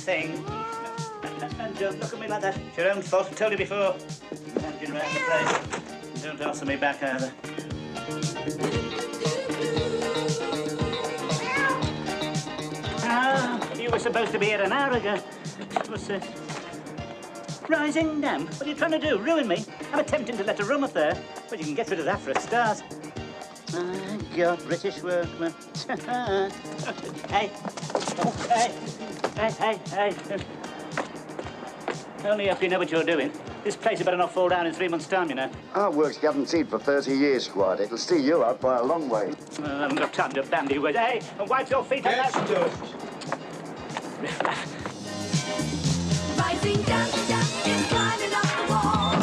thing. And don't look at me like that. It's your own fault. I told you before. Lounging around the place. Don't answer me back either. Ah, you were supposed to be here an hour ago. What's this? Rising damp? What are you trying to do? Ruin me? I'm attempting to let a room up there. But you can get rid of that for a start. My God, British workman. Hey. Hey. Only hope you know what you're doing. This place had better not fall down in 3 months' time, you know. Our work's guaranteed for 30 years, Squad. It'll see you out by a long way. I haven't got time to bandy words. Hey, and wipe your feet on that. Rising damp, it's climbing up the wall.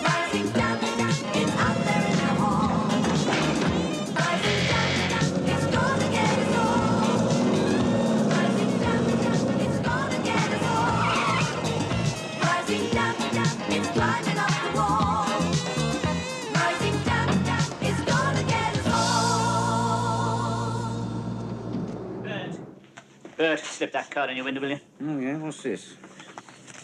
Rising damp, it's out there in the hall. Rising damp, it's gonna get us all. Rising damp, it's gonna get us all. Rising damp, it's climbing up the wall. Rising damp, it's gonna get us all. Bert, slip that card in your window, will you? Oh, yeah, what's this?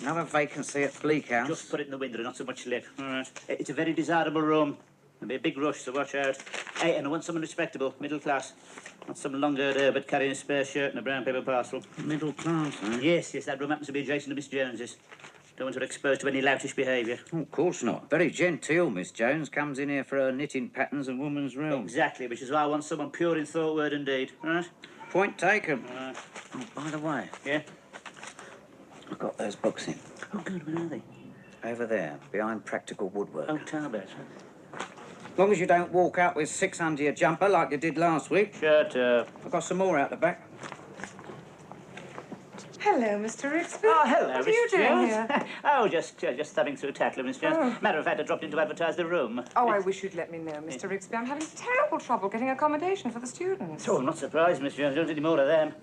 Another vacancy at Bleak House. Just put it in the window, not so much lip. All right. It's a very desirable room. There'll be a big rush, so watch out. Hey, and I want someone respectable, middle class. Not some long-haired Herbert carrying a spare shirt and a brown paper parcel. Middle class, eh? Yes, that room happens to be adjacent to Miss Jones's. Don't want her exposed to any loutish behaviour. Oh, of course not. Very genteel, Miss Jones. Comes in here for her knitting patterns and woman's realm. Exactly, which is why I want someone pure in thought, word and deed. All right? Point taken. Oh, by the way. Yeah? I've got those books in. Oh, good. Where are they? Over there, behind practical woodwork. Oh, Tarbert. As long as you don't walk out with 6 under your jumper like you did last week. Shut up. I've got some more out the back. Hello, Mr. Rixby. Oh, hello, What are you Miss doing Jones. here? Oh, just thumbing through Tatler, Miss Jones. Oh. Matter of fact, I dropped in to advertise the room. Oh, I wish you'd let me know, Mr. Rixby. I'm having terrible trouble getting accommodation for the students. Oh, I'm not surprised, Miss Jones. Don't need any more of them.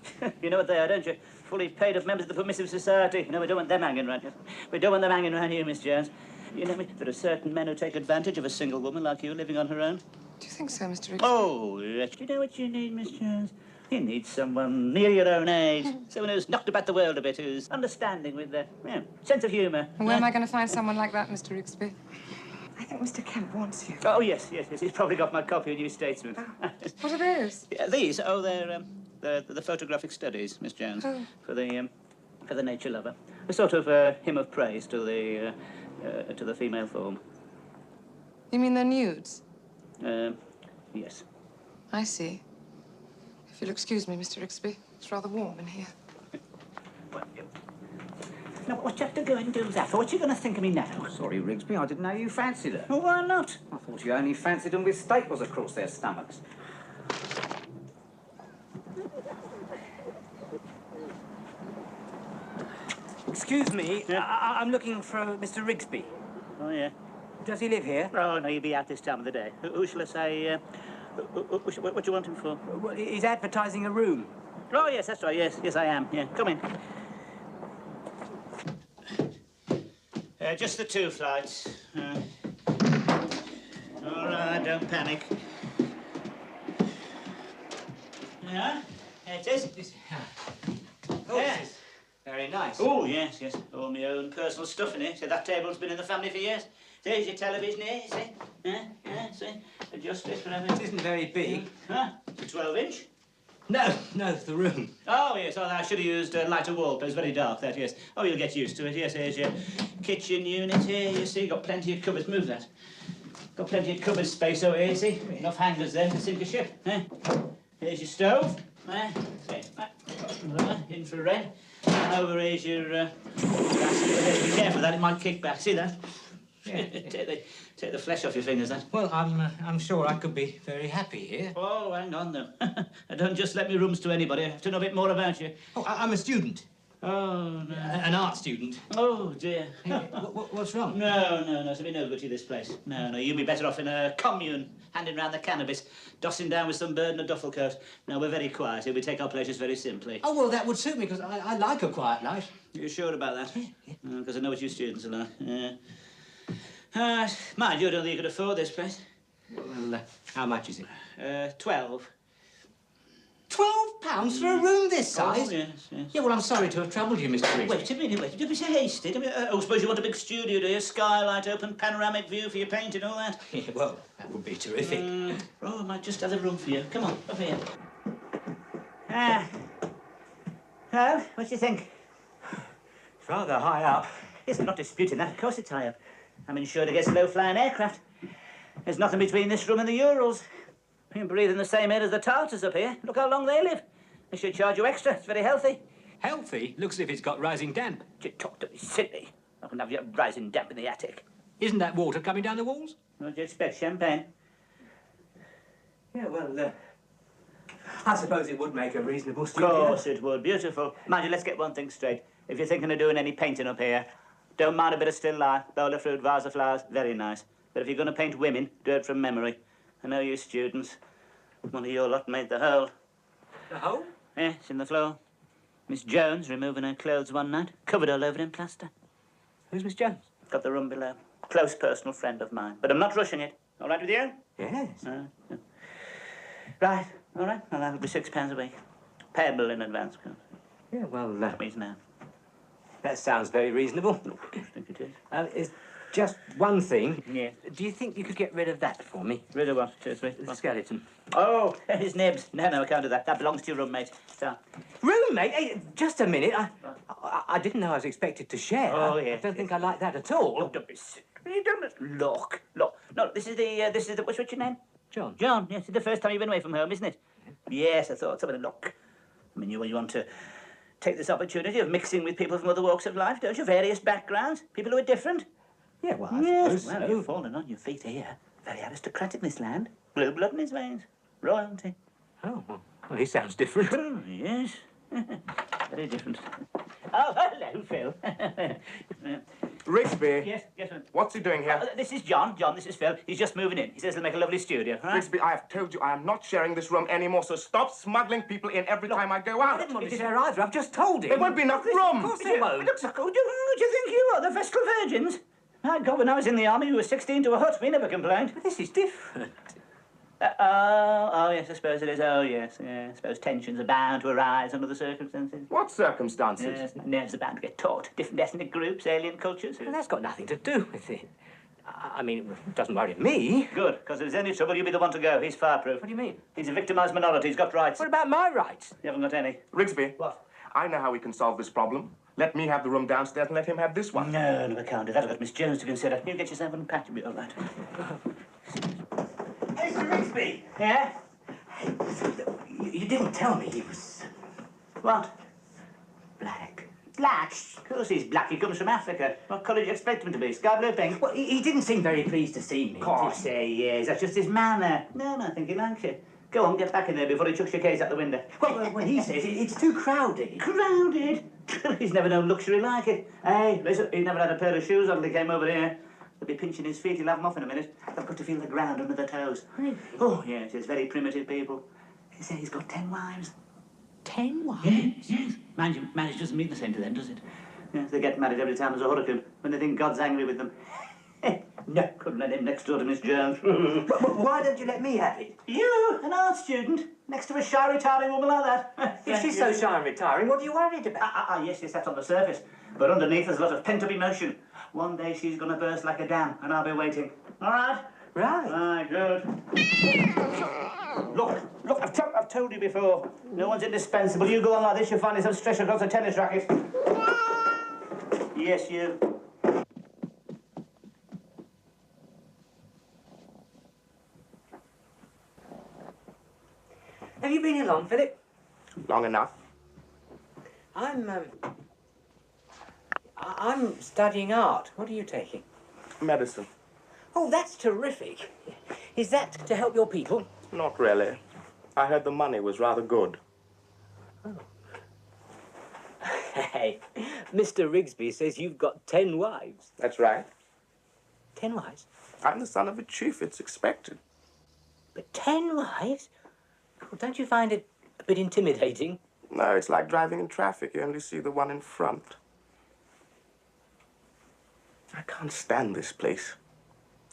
You know what they are, don't you? Fully paid up members of the Permissive Society. You know, we don't want them hanging around here. We don't want them hanging around here, Miss Jones. You know me, there are certain men who take advantage of a single woman like you living on her own. Do you think so, Mr. Rixby? Oh, yes. You know what you need, Miss Jones? You need someone near your own age. Someone who's knocked about the world a bit, who's understanding with a sense of humour. And where am I going to find someone like that, Mr. Rixby? I think Mr. Kemp wants you. Oh, yes. He's probably got my copy of New Statesman. Oh. What are those? Yeah, these? Oh, they're the photographic studies, Miss Jones. Oh. For the nature lover. A sort of hymn of praise to the female form. You mean they're nudes? Yes. I see. If you'll excuse me, Mr. Rixby, it's rather warm in here. Well, now, what you have to go and do that for? What you going to think of me now? Sorry, Rigsby, I didn't know you fancied her. Well, why not? I thought you only fancied them with staples across their stomachs. Excuse me, I'm looking for Mr. Rigsby. Oh, yeah. Does he live here? Oh, no, he'll be out this time of the day. Who shall I say, what do you want him for? Well, he's advertising a room. Oh, yes, that's right. Yes, I am. Yeah, come in. Just the 2 flights. All right, don't panic. Yeah, there it is. Oh, Yes. Very nice. Oh, yes. All my own personal stuff in it. See, that table's been in the family for years. There's your television here, see? Yeah, see? Adjust it, whatever. It isn't very big. Huh? It's a 12-inch. No, the room. Oh, yes. Oh, I should have used lighter wallpaper. It's very dark, that, yes. Oh, you'll get used to it. Yes, here's your kitchen unit here, you see. Got plenty of cupboards. Move that. Got plenty of cupboard space over here, you see. Enough hangers there to sink a ship. Here's your stove. Infrared. And over here's your gas. Be careful of that, it might kick back. See that? Yeah. Take the flesh off your fingers, then. Well, I'm sure I could be very happy here. Oh, hang on, though. I don't just let me rooms to anybody. I have to know a bit more about you. Oh, I'm a student. Oh, no. An art student. Oh, dear. What's wrong? No, it's be no good to you, this place. No, you'd be better off in a commune, handing round the cannabis, dossing down with some bird and a duffel coat. No, we're very quiet here. We take our pleasures very simply. Oh, well, that would suit me, because I like a quiet life. You're sure about that? Yeah. Because I know what you students are like. Yeah. Mind you, I don't think you could afford this place. Well, how much is it? 12. £12 for a room this size? Oh, yes, yes. Yeah, well, I'm sorry to have troubled you, Mr. Rigsby. Wait a minute, don't be so hasty. I suppose you want a big studio, do you? Skylight, open panoramic view for your painting, all that? Yeah, well, that would be terrific. Oh, I might just have a room for you. Come on, up here. Well, what do you think? It's rather high up. Yes, I'm not disputing that. Of course it's high up. I'm insured against low-flying aircraft. There's nothing between this room and the Urals. You can breathe in the same air as the Tartars up here. Look how long they live. They should charge you extra. It's very healthy. Healthy? Looks as if it's got rising damp. You talk to me silly. I can have you rising damp in the attic. Isn't that water coming down the walls? What do you expect, champagne? Yeah, well, I suppose it would make a reasonable Of studio. course it would. Beautiful. Mind you, let's get one thing straight. If you're thinking of doing any painting up here, don't mind a bit of still life, bowl of fruit, vase of flowers, very nice. But if you're going to paint women, do it from memory. I know you students. One of your lot made the hole. The hole? Yes, in the floor. Miss Jones removing her clothes one night, covered all over in plaster. Who's Miss Jones? Got the room below. Close personal friend of mine. But I'm not rushing it. All right with you? Yes. Yeah. Right, all right. Well, that'll be £6 a week. Payable in advance, of course. Yeah, well, That means now. that sounds very reasonable. I think it is. It's just one thing. Yeah. Do you think you could get rid of that for me? Rid of what? 2, 3. The skeleton. Oh, his nibs. No, I can't do that. That belongs to your roommate. So. Roommate? Hey, just a minute. I didn't know I was expected to share. Oh, yes, I don't think I like that at all. Oh, don't be sick. You don't look. No, this is the what's your name? John. John. Yes, it's the first time you've been away from home, isn't it? Yes, I thought so. But look, I mean, you want to take this opportunity of mixing with people from other walks of life, don't you? Various backgrounds, people who are different. Yeah, well, I Yes, suppose well, so. you've fallen on your feet here. Very aristocratic, this land. Blue blood in his veins. Royalty. Oh, well, he sounds different. Oh, yes. Very different. Oh, hello, Phil. Rigsby, Yes, sir. what's he doing here? This is John. John, this is Phil. He's just moving in. He says he'll make a lovely studio, all right? Rigsby, I have told you I am not sharing this room anymore, so stop smuggling people in every time I go I out. didn't want to share either. I've just told him. There won't be enough room. Of course there won't. Look, who do you think you are? The Vestal Virgins? My God, when I was in the army, we were 16 to a hut. We never complained. But this is different. Oh, yes, I suppose it is. Oh, yes, yeah. I suppose tensions are bound to arise under the circumstances. What circumstances? Yes, nerves are bound to get taut. Different ethnic groups, alien cultures. Well, that's got nothing to do with it. I mean, it doesn't worry me. Good, because if there's any trouble, you'll be the one to go. He's fireproof. What do you mean? He's a victimised minority. He's got rights. What about my rights? You haven't got any. Rigsby, What? I know how we can solve this problem. Let me have the room downstairs and let him have this one. No, I can't do that. I've got Miss Jones to consider. You get yourself unpacked, you'll be all right. Hey, Mr. Rigsby. Yeah? You didn't tell me he was What? black. Black? Of course he's black. He comes from Africa. What colour do you expect him to be? Sky blue, pink? Well, he didn't seem very pleased to see me. Of course he is. That's just his manner. No, I think he likes you. Go on, get back in there before he chucks your case out the window. Well, when he says it's too crowded. Crowded? He's never known luxury like it. Hey, listen, he's never had a pair of shoes on till he came over here. They'll be pinching his feet. He'll have them off in a minute. They've got to feel the ground under their toes. Really? Oh, yes, it's very primitive people. He said he's got 10 wives. 10 wives? Yes. Mind you, marriage doesn't mean the same to them, does it? Yes, they get married every time there's a hurricane, when they think God's angry with them. No, couldn't let him next door to Miss Jones. But why don't you let me have it? You, an art student, next to a shy, retiring woman like that. If she's so shy and retiring, what are you worried about? Yes, that's on the surface. But underneath there's a lot of pent-up emotion. One day she's going to burst like a dam, and I'll be waiting. All right? Right. Right, good. Look, I've told you before. No one's indispensable. You go on like this, you'll find yourself stretched across a tennis racket. Yes, you. Have you been here long, Philip? Long enough. I'm studying art. What are you taking? Medicine. Oh, that's terrific. Is that to help your people? Not really. I heard the money was rather good. Hey, Mr. Rigsby says you've got 10 wives. That's right. 10 wives? I'm the son of a chief. It's expected. But 10 wives? Well, don't you find it a bit intimidating? No, it's like driving in traffic. You only see the one in front. I can't stand this place.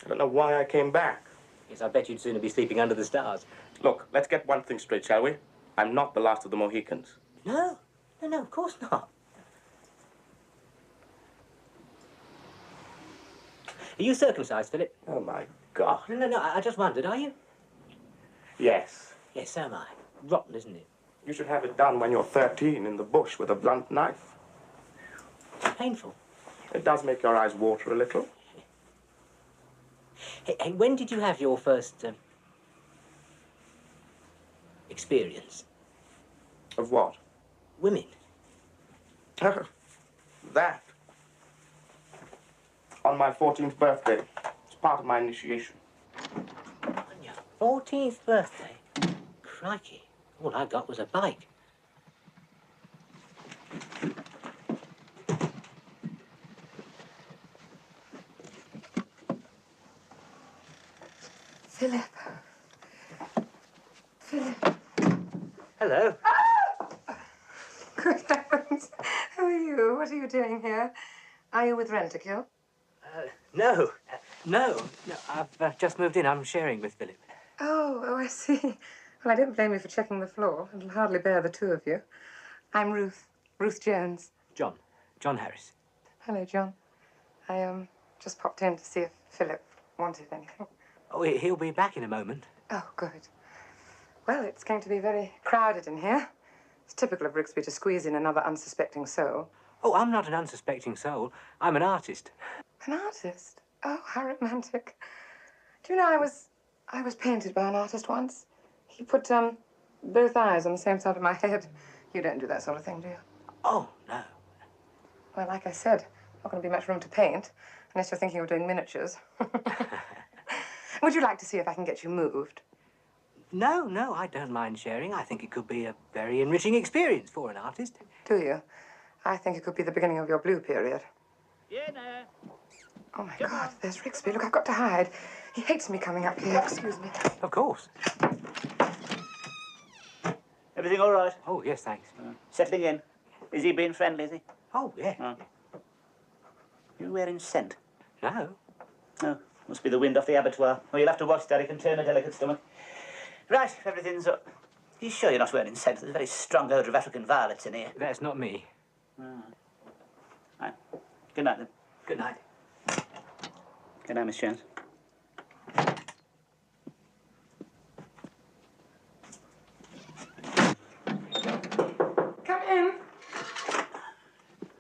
I don't know why I came back. Yes, I bet you'd sooner be sleeping under the stars. Look, let's get one thing straight, shall we? I'm not the last of the Mohicans. No, no, of course not. Are you circumcised, Philip? Oh, my God. No, I just wondered, are you? Yes. Yes, so am I. Rotten, isn't it? You should have it done when you're 13 in the bush with a blunt knife. Painful. It does make your eyes water a little. Hey, when did you have your first experience? Of what? Women. That. On my 14th birthday. It's part of my initiation. On your 14th birthday? Crikey. All I got was a bike. Philip. Philip. Hello. Good heavens. Who are you? What are you doing here? Are you with Rentakill? No. I've just moved in. I'm sharing with Philip. Oh, I see. Well, I don't blame you for checking the floor. It'll hardly bear the two of you. I'm Ruth. Ruth Jones. John Harris. Hello, John. I just popped in to see if Philip wanted anything. Oh, he'll be back in a moment. Oh, good. Well, it's going to be very crowded in here. It's typical of Rigsby to squeeze in another unsuspecting soul. Oh, I'm not an unsuspecting soul. I'm an artist. An artist? Oh, how romantic. Do you know, I was painted by an artist once. He put, both eyes on the same side of my head. You don't do that sort of thing, do you? Oh, no. Well, like I said, not going to be much room to paint, unless you're thinking of doing miniatures. Would you like to see if I can get you moved? No, I don't mind sharing. I think it could be a very enriching experience for an artist. Do you? I think it could be the beginning of your blue period. Dinner. Oh, my God, there's Rigsby. Look, I've got to hide. He hates me coming up here. Excuse me. Of course. Everything all right? Oh, yes, thanks. Settling in. Is he being friendly, is he? Oh, yeah. You wearing scent? No. Oh, must be the wind off the abattoir. Oh, you'll have to watch that. It can turn a delicate stomach. Right, everything's up. Are you sure you're not wearing scent? There's a very strong odour of African violets in here. That's not me. Right. Good night, then. Good night. Good night, Miss Jones. Come in.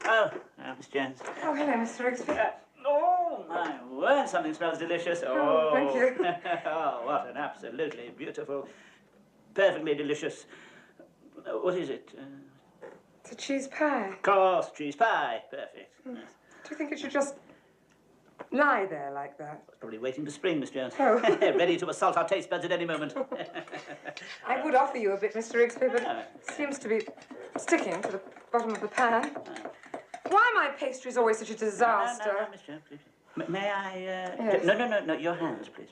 Oh, Miss Jones. Oh, hello, Mr. Rigsby. Oh, my word, something smells delicious. Oh, thank you. Oh, what an absolutely beautiful, perfectly delicious... what is it? It's a cheese pie. Of course, cheese pie. Perfect. Yes. Do you think it should just lie there like that? Probably waiting for spring, Miss Jones. Oh. Ready to assault our taste buds at any moment. I would offer you a bit, Mr. Rigsby, but it seems to be sticking to the bottom of the pan. Why are my pastries always such a disaster? No, Miss Jones, please. May I, Yes. No, your hands, please.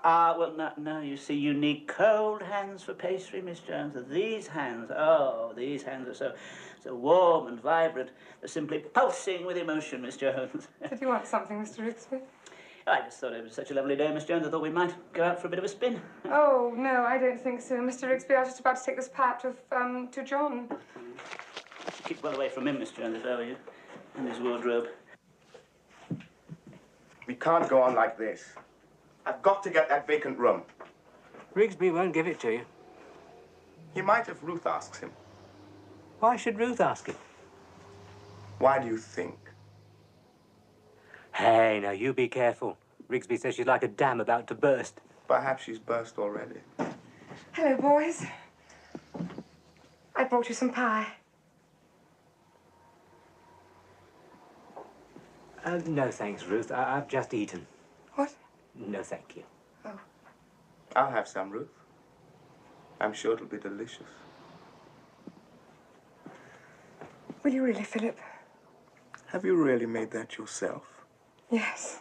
Well, no, you see, you need cold hands for pastry, Miss Jones. These hands are so warm and vibrant. They're simply pulsing with emotion, Miss Jones. Did you want something, Mr. Rigsby? I just thought it was such a lovely day, Miss Jones. I thought we might go out for a bit of a spin. Oh, no, I don't think so. Mr. Rigsby, I was just about to take this pie to John. Keep well away from him, Miss Jones, if I were you, and his wardrobe. We can't go on like this. I've got to get that vacant room. Rigsby won't give it to you. He might if Ruth asks him. Why should Ruth ask him? Why do you think? Hey, now, you be careful. Rigsby says she's like a dam about to burst. Perhaps she's burst already. Hello, boys. I brought you some pie. No, thanks, Ruth. I've just eaten. What? No, thank you. Oh. I'll have some, Ruth. I'm sure it'll be delicious. Will you really, Philip? Have you really made that yourself? Yes.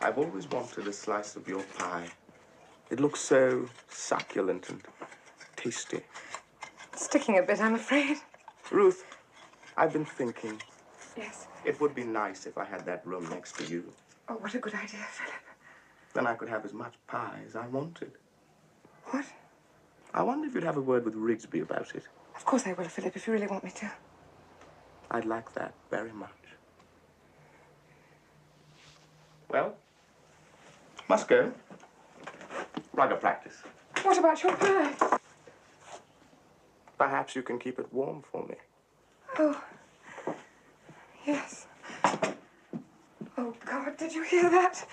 I've always wanted a slice of your pie. It looks so succulent and tasty. It's sticking a bit, I'm afraid. Ruth, I've been thinking Yes. it would be nice if I had that room next to you. Oh, what a good idea, Philip. Then I could have as much pie as I wanted. What? I wonder if you'd have a word with Rigsby about it. Of course I will, Philip, if you really want me to. I'd like that very much. Well, must go. Rugger practice. What about your pie? Perhaps you can keep it warm for me. Oh, yes. Oh, God, did you hear that?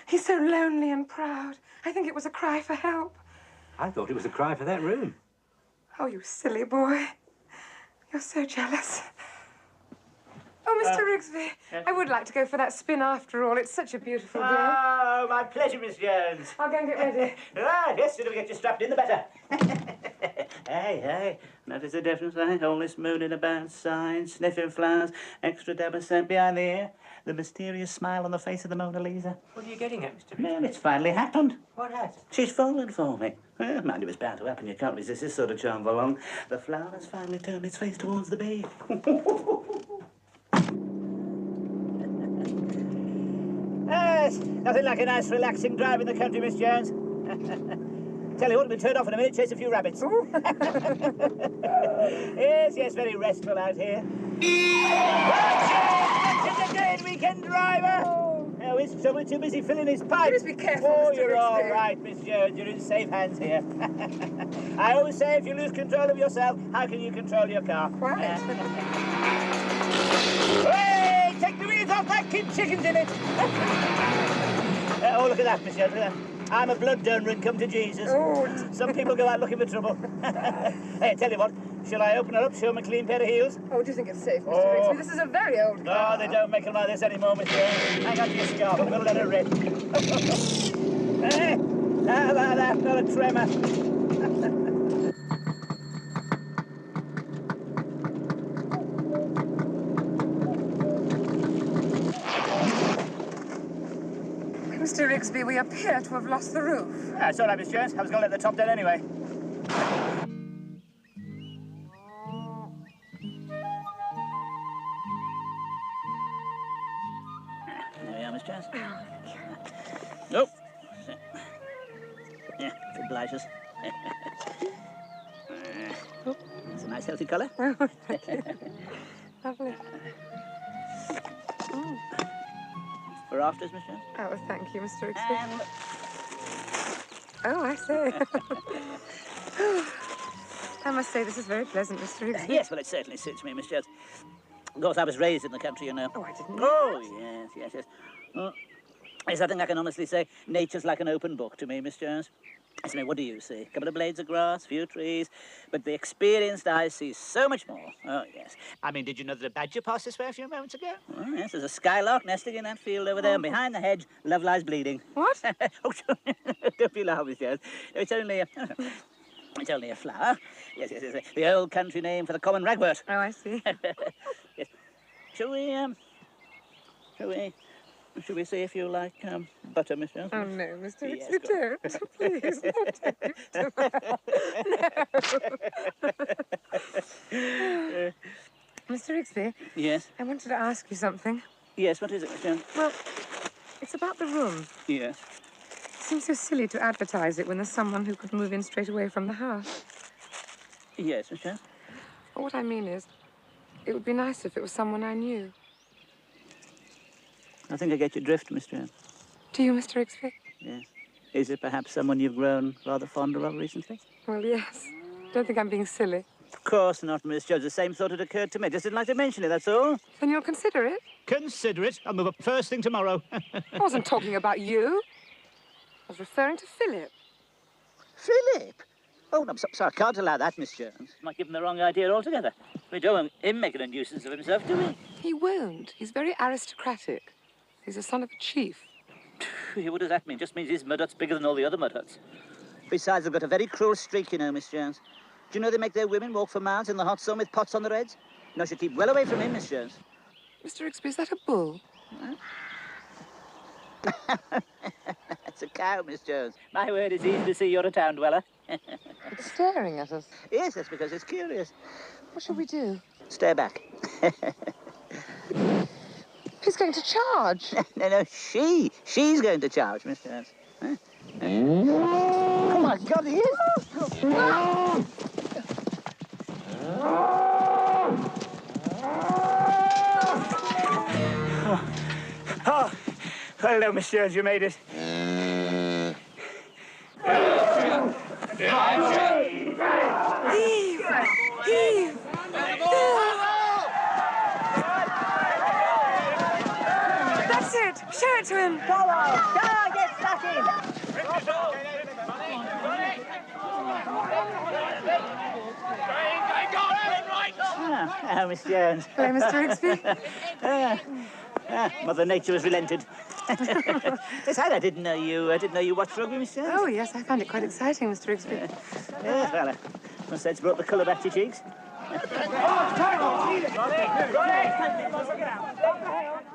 He's so lonely and proud. I think it was a cry for help. I thought it was a cry for that room. Oh, you silly boy. You're so jealous. Oh, Mr. Rigsby, I would like to go for that spin after all. It's such a beautiful day. Oh, my pleasure, Miss Jones. I'll go and get ready. Ah, yes, the sooner we get you strapped in, the better. Hey, notice the difference, eh? All this mooning about, sighing, sniffing flowers, extra dab of scent behind the ear, the mysterious smile on the face of the Mona Lisa. What are you getting at, Mr. Rigsby? Well, it's finally happened. What has? She's fallen for me. Well, mind, it was bound to happen. You can't resist this sort of charm for long. The flower has finally turned its face towards the bee. Yes, nothing like a nice, relaxing drive in the country, Miss Jones. Tell you what, we'll be turned off in a minute, chase a few rabbits. Yes, very restful out here. That's a good weekend driver. Oh, he's so too busy filling his pipe. Just be careful, Oh, Mr. you're all Rigsby. right, Miss Jones. You're in safe hands here. I always say if you lose control of yourself, how can you control your car? Right. Hey, take the wheels off that, keep chickens in it. Oh, look at that, Miss Jones, look at that. I'm a blood donor and come to Jesus. Oh. Some people go out looking for trouble. Hey, tell you what, shall I open her up, show them a clean pair of heels? Oh, do you think it's safe, Mr. Oh. Rigsby? This is a very old car. No, they don't make them like this anymore, Miss Jones. Hang on to your scarf, I'm going to let her rip. Hey, how about that? Not a tremor. Mr. Rigsby, we appear to have lost the roof. Ah, it's all right, Miss Jones. I was going to let the top down anyway. There we are, Miss Jones. Nope. Yeah, if it obliges. It's a nice, healthy colour. Oh, thank you. Lovely. For afters, Miss Jones. Oh, thank you, Mr. Rigsby. And Oh, I see. I must say, this is very pleasant, Mr. Rigsby. yes, well, it certainly suits me, Miss Jones. Of course, I was raised in the country, you know. Oh, I didn't know Oh, yes. Yes, I think I can honestly say nature's like an open book to me, Miss Jones. I mean, what do you see? A couple of blades of grass, few trees, but the experienced eye sees so much more. Oh, yes. I mean, did you know that a badger passed this way a few moments ago? Oh, yes, there's a skylark nesting in that field over there, and behind the hedge, love lies bleeding. What? Oh, don't be alarmed, Miss Jones. It's only a... It's only a flower. Yes. The old country name for the common ragwort. Oh, I see. Yes. Shall we see if you like butter, Miss Jones? Oh, no, Mr. Yes, Rigsby, don't. Please, don't No. Mr. Rigsby, Yes. I wanted to ask you something. Yes, what is it, Miss Jones? Well, it's about the room. Yes. It seems so silly to advertise it when there's someone who could move in straight away from the house. Yes, Miss Jones. Well, what I mean is, it would be nice if it was someone I knew. I think I get your drift, Miss Jones. Do you, Mr. Rigsby? Yes. Is it perhaps someone you've grown rather fonder of recently? Well, yes. Don't think I'm being silly. Of course not, Miss Jones. The same thought had occurred to me. Just didn't like to mention it, that's all. Then you'll consider it? Consider it. I'll move up first thing tomorrow. I wasn't talking about you. I was referring to Philip. Philip? Oh, no, I'm sorry. I can't allow that, Miss Jones. Might give him the wrong idea altogether. We don't want him making a nuisance of himself, do we? He won't. He's very aristocratic. He's the son of a chief. What does that mean? Just means his mud hut's bigger than all the other mud huts. Besides, they've got a very cruel streak, you know, Miss Jones. Do you know they make their women walk for miles in the hot sun with pots on their heads? You know, I should keep well away from him, Miss Jones. Mr. Rigsby, is that a bull? That's a cow, Miss Jones. My word, it's easy to see you're a town dweller. It's staring at us. Yes, that's because it's curious. What shall we do? Stay back. He's going to charge. No, she's going to charge, Miss Jones. Oh, my God, he is! Oh, hello, Miss Jones, you made it. Eve! That's it! Show it to him! Get stuck in! Oh, Miss Jones. Hello, Mr. Rigsby. Mother Nature has relented. Yes, I didn't know you watched rugby, Miss Jones. Oh, yes, I found it quite exciting, Mr. Rigsby. Yes, well, I must say it's brought the colour back to your cheeks.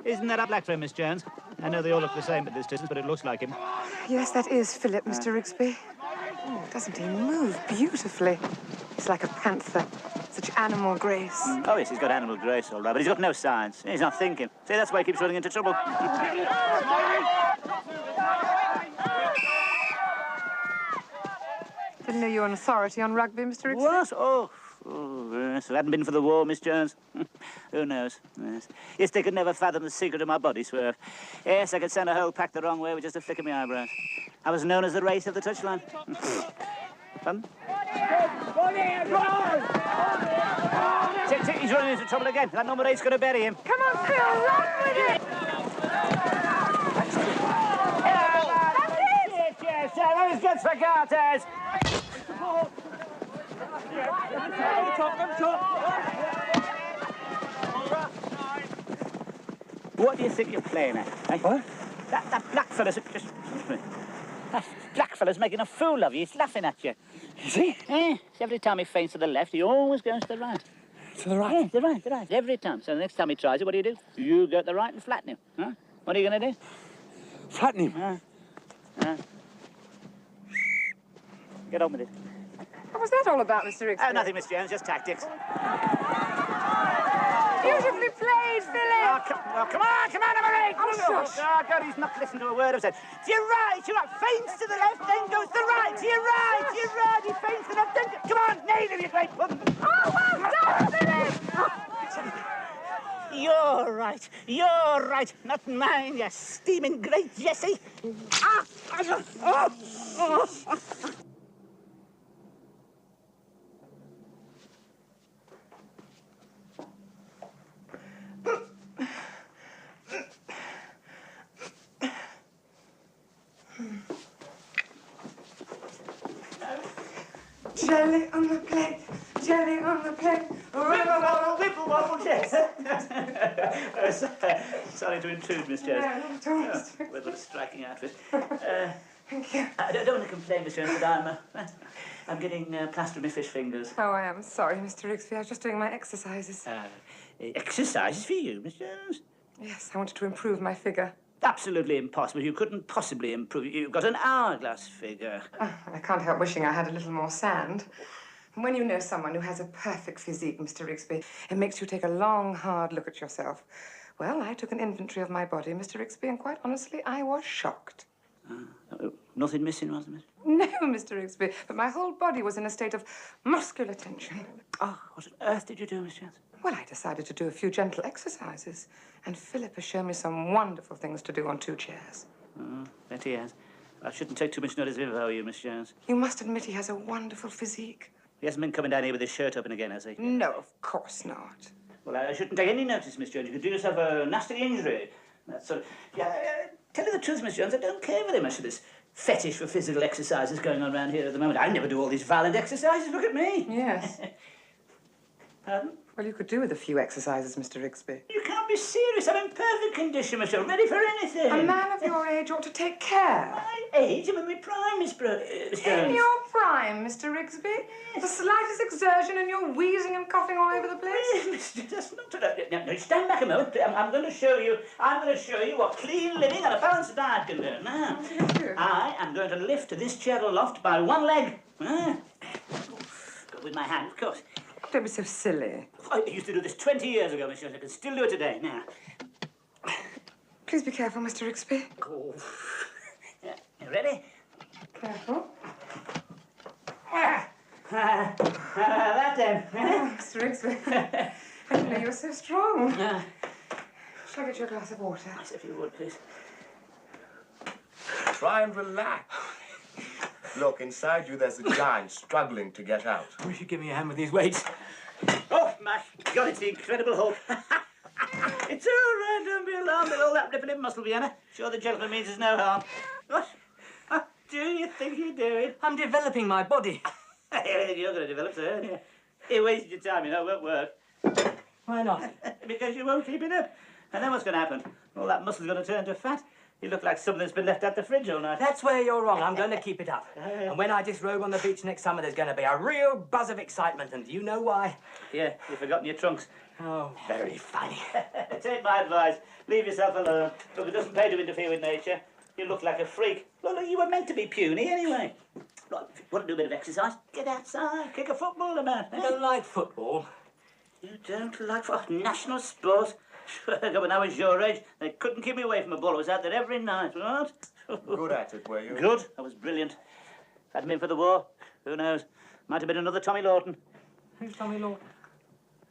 Isn't that a black friend, Miss Jones? I know they all look the same at this distance, but it looks like him. Yes, that is Philip, Mr. Rigsby. Oh, doesn't he move beautifully? He's like a panther. Such animal grace. Oh, yes, he's got animal grace, all right, but he's got no science. He's not thinking. See, that's why he keeps running into trouble. Didn't know you were an authority on rugby, Mr. Rigsby. What? Oh, yes. If it hadn't been for the war, Miss Jones, who knows? Yes, they could never fathom the secret of my body swerve. Yes, I could send a whole pack the wrong way with just a flick of my eyebrows. I was known as the race of the touchline. Pardon? He's running into trouble again. That number 8's going to bury him. Come on, Phil, run with it! Yes, that is good for Garters. What do you think you're playing at? Eh? What? That black fella's just... That black fella's making a fool of you. He's laughing at you. Is he? Every time he feints to the left, he always goes to the right. To the right? The right. Every time. So the next time he tries it, what do? You go to the right and flatten him. Huh? What are you going to do? Flatten him? Get on with it. What was that all about, Mr. Rigsby? Oh, nothing, Miss Jones, just tactics. Beautifully played, Philip! Oh, come on, number 8! Oh, shush. Oh, God, he's not listening to a word I've said. To your right, feints to the left, then goes to the right. To your right, he feints to the left, then... Come on, nail him, you great pudding. Oh, well done, Philip! You're right. Not mine, you steaming great Jessie. Jelly on the plate, jelly on the plate. Whipple, yes. Sorry to intrude, Miss Jones. No, not at all, Mr. Rigsby. With a striking outfit. Thank you. I don't want to complain, Miss Jones, but I'm getting plaster on my fish fingers. Oh, I am sorry, Mr. Rigsby. I was just doing my exercises. Exercises for you, Miss Jones? Yes, I wanted to improve my figure. Absolutely impossible. You couldn't possibly improve. You've got an hourglass figure. Oh, I can't help wishing I had a little more sand. When you know someone who has a perfect physique, Mr. Rigsby, it makes you take a long, hard look at yourself. Well, I took an inventory of my body, Mr. Rigsby, and quite honestly, I was shocked. Nothing missing, wasn't it? No, Mr. Rigsby, but my whole body was in a state of muscular tension. Oh, what on earth did you do, Miss Jones? Well, I decided to do a few gentle exercises, and Philip has shown me some wonderful things to do on 2 chairs. Bet he has. I shouldn't take too much notice of him, though, you, Miss Jones. You must admit he has a wonderful physique. He hasn't been coming down here with his shirt open again, has he? No, of course not. Well, I shouldn't take any notice, Miss Jones. You could do yourself a nasty injury. That sort of... Yeah, tell you the truth, Miss Jones, I don't care very much for this fetish for physical exercises going on around here at the moment. I never do all these violent exercises. Look at me. Yes. Pardon? Well, you could do with a few exercises, Mr. Rigsby. You can't be serious. I'm in perfect condition, Miss Jones. Ready for anything. A man of your age ought to take care. My age? I'm in my prime, Miss Jones. In your prime, Mr. Rigsby. The slightest exertion and you're wheezing and coughing all over the place. Mister, that's not... No, stand back a moment. I'm going to show you what clean living and a balanced diet can do. Now, I am going to lift this chair aloft by one leg. With my hand, of course. Don't be so silly. I used to do this 20 years ago, Miss Jones. I can still do it today. Now. Please be careful, Mr. Rigsby. Oh. Yeah, You ready? Careful. That then. Oh, Mr. Rigsby. I didn't know you were so strong. Shall I get you a glass of water? Yes, if you would, please. Try and relax. Look, inside you there's a giant struggling to get out. You should give me a hand with these weights. Oh, my God, it's the Incredible Hulk. It's all right, don't be alarmed at all that ripping in muscle, Vienna. Sure the gentleman means us no harm. What do you think you're doing? I'm developing my body. You're going to develop, sir, aren't you? You wasted your time, you know, it won't work. Why not? Because you won't keep it up. And then what's going to happen? All that muscle's going to turn to fat. You look like something that's been left at the fridge all night. That's where you're wrong. I'm going to keep it up. And when I disrobe on the beach next summer, there's going to be a real buzz of excitement. And do you know why? Yeah, you've forgotten your trunks. Oh, very funny. Take my advice. Leave yourself alone. Look, it doesn't pay to interfere with nature. You look like a freak. Look, you were meant to be puny anyway. Look, if you want to do a bit of exercise, get outside, kick a football, man. I don't like football. You don't like national sport? When I was your age, they couldn't keep me away from a ball. I was out there every night, right? Good at it, were you? Good. I was brilliant. If I hadn't been for the war, who knows? Might have been another Tommy Lawton. Who's Tommy Lawton?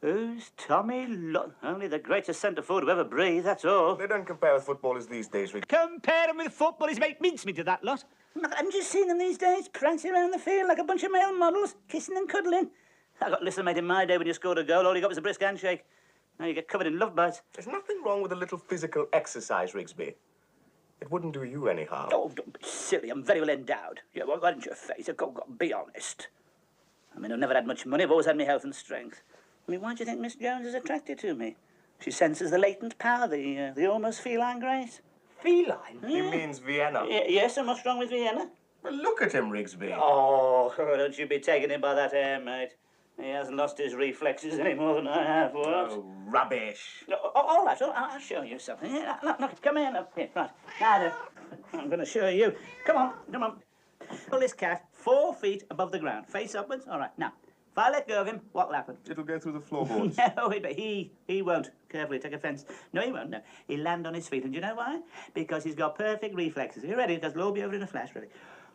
Who's Tommy Lawton? Only the greatest centre forward to ever breathe, that's all. They don't compare with footballers these days, Rick. Compare them with footballers, make mincemeat of that lot. Haven't you seen them these days, prancing around the field like a bunch of male models, kissing and cuddling? I got listener made in my day when you scored a goal, all you got was a brisk handshake. Now you get covered in love bites. There's nothing wrong with a little physical exercise, Rigsby. It wouldn't do you any harm. Oh, don't be silly, I'm very well endowed. Yeah, well, why didn't you face it? Go, be honest. I mean, I've never had much money, I've always had my health and strength. I mean, why do you think Miss Jones is attracted to me? She senses the latent power, the almost feline grace. Feline? He means Vienna. Yes, and what's wrong with Vienna? Well, look at him, Rigsby. Oh, don't you be taken in by that hair, mate. He hasn't lost his reflexes any more than I have, what? Oh, rubbish. All right, I'll show you something. Here, look, come here, look. Here, right. Now, then, I'm going to show you. Come on. Pull this cat 4 feet above the ground, face upwards. All right, now, if I let go of him, what'll happen? It'll go through the floorboards. No, he won't. Carefully, take offence. No, he won't, no. He'll land on his feet, and do you know why? Because he's got perfect reflexes. Are you ready? Because we'll all be over in a flash. Ready?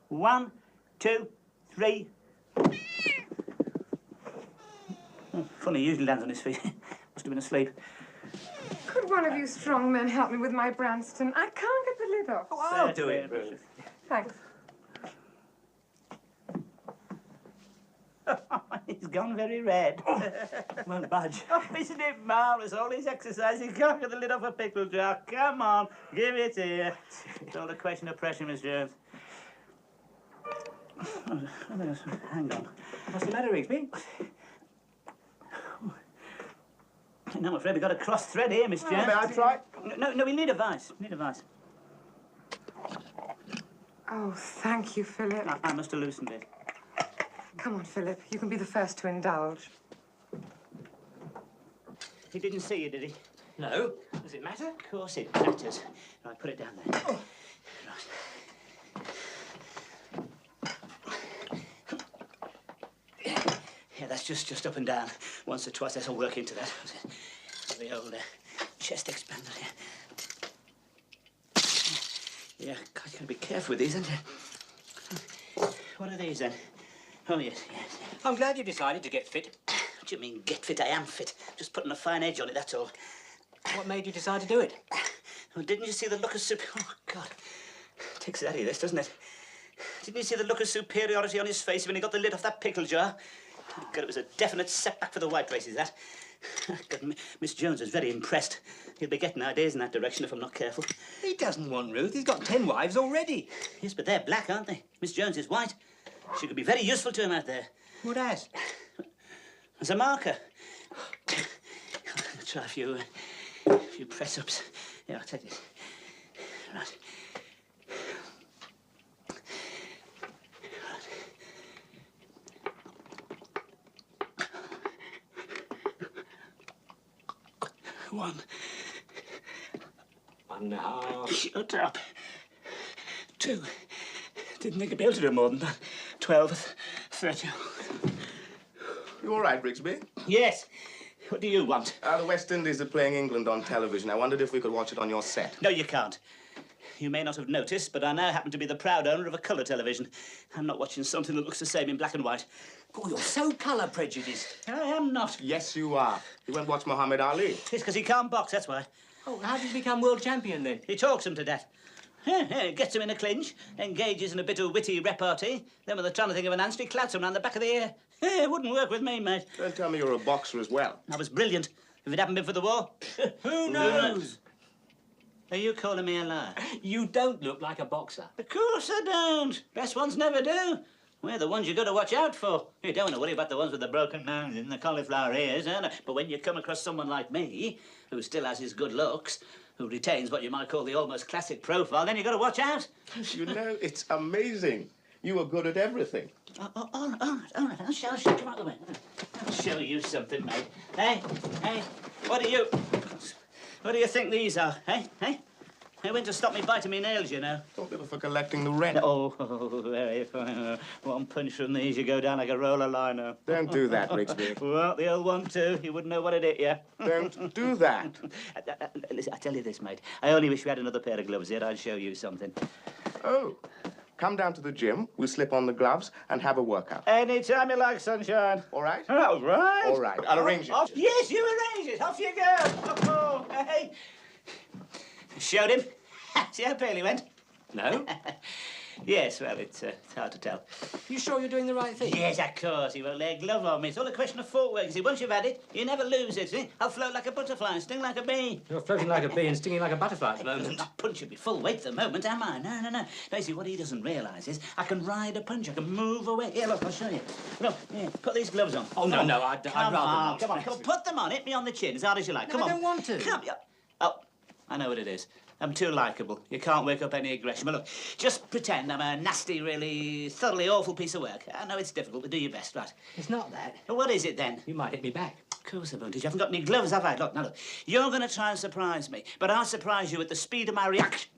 1, 2, 3... Funny, he usually lands on his feet. Must have been asleep. Could one of you strong men help me with my Branston? I can't get the lid off. Oh, I'll do it. Thanks. He's gone very red. Won't budge. Oh, isn't it marvellous? All his exercise, he can't get the lid off a pickle jar. Come on, give it here. It's all a question of pressure, Miss Jones. Hang on. What's the matter, Rigsby? No, I'm afraid we've got a cross thread here, Miss Jones. May I try? No, we need a vice. Oh, thank you, Philip. I must have loosened it. Come on, Philip. You can be the first to indulge. He didn't see you, did he? No. Does it matter? Of course it matters. Right, put it down there. Oh. Right. Yeah, that's just up and down. Once or twice, that'll work into that. The old chest expander here. Yeah, God, you gotta be careful with these, aren't you? What are these then? Oh, yes. I'm glad you decided to get fit. What do you mean, get fit? I am fit. Just putting a fine edge on it, that's all. What made you decide to do it? Well, didn't you see the look of Oh, God. Takes it out of you, this, doesn't it? Didn't you see the look of superiority on his face when he got the lid off that pickle jar? God, it was a definite setback for the white races, that. God, Miss Jones was very impressed. He'll be getting ideas in that direction if I'm not careful. He doesn't want Ruth. He's got 10 wives already. Yes, but they're black, aren't they? Miss Jones is white. She could be very useful to him out there. What as? As a marker. I'll try a few press-ups. Yeah, I'll take this. Right. One. 1.5. Shut up. 2. Didn't think I'd be able to do more than that. 12, 30. You all right, Rigsby? Yes. What do you want? The West Indies are playing England on television. I wondered if we could watch it on your set. No, you can't. you may not have noticed, but I now happen to be the proud owner of a colour television. I'm not watching something that looks the same in black and white. Oh, you're so colour prejudiced. I am not. Yes, you are. You won't watch Muhammad Ali. It's because he can't box, that's why. Oh, how did you become world champion, then? He talks him to death. Gets him in a clinch, engages in a bit of witty repartee, then when they're trying to think of an answer, he clouts him round the back of the ear. It wouldn't work with me, mate. Don't tell me you're a boxer as well. I was brilliant. If it hadn't been for the war... Who knows? Are you calling me a liar? You don't look like a boxer. Of course I don't. Best ones never do. We're the ones you've got to watch out for. You don't want to worry about the ones with the broken nose and the cauliflower ears, but when you come across someone like me, who still has his good looks, who retains what you might call the almost classic profile, then you've got to watch out. You know, it's amazing. You were good at everything. All right. I'll show you. Come out of the way. I'll show you something, mate. Hey, what do you think these are, hey? They went to stop me biting me nails, you know. Don't be for collecting the rent. Oh, very fine. One punch from these, you go down like a roller liner. Don't do that, Rigsby. Well, the old one, too. You wouldn't know what it hit you. Don't do that. Listen, I tell you this, mate. I only wish we had another pair of gloves here. I'd show you something. Oh. Come down to the gym, we'll slip on the gloves and have a workout. Any time you like, sunshine. All right? All right. All right. I'll arrange it. Yes, you arrange it. Off you go. Oh, hey. Showed him. See how pale he went? No? Yes, well, it's hard to tell. You sure you're doing the right thing? Yes, of course. He won't lay a glove on me. It's all a question of footwork. See, once you've had it, you never lose it, see? I'll float like a butterfly and sting like a bee. You're floating like a bee and stinging like a butterfly at the moment. I'm not punching me full weight at the moment, am I? No. No, see, what he doesn't realise is I can ride a punch. I can move away. Here, look, I'll show you. Look, here, put these gloves on. Oh, no, I'd rather not. Come on, put them on. Hit me on the chin as hard as you like. No, Come on. I don't want to. Come on. Oh, I know what it is. I'm too likeable. You can't wake up any aggression. But look, just pretend I'm a nasty, really thoroughly awful piece of work. I know it's difficult, but do your best, right? It's not that. What is it, then? You might hit me back. Of course I won't. You haven't got any gloves, have I? Look, now look. You're going to try and surprise me, but I'll surprise you at the speed of my reaction.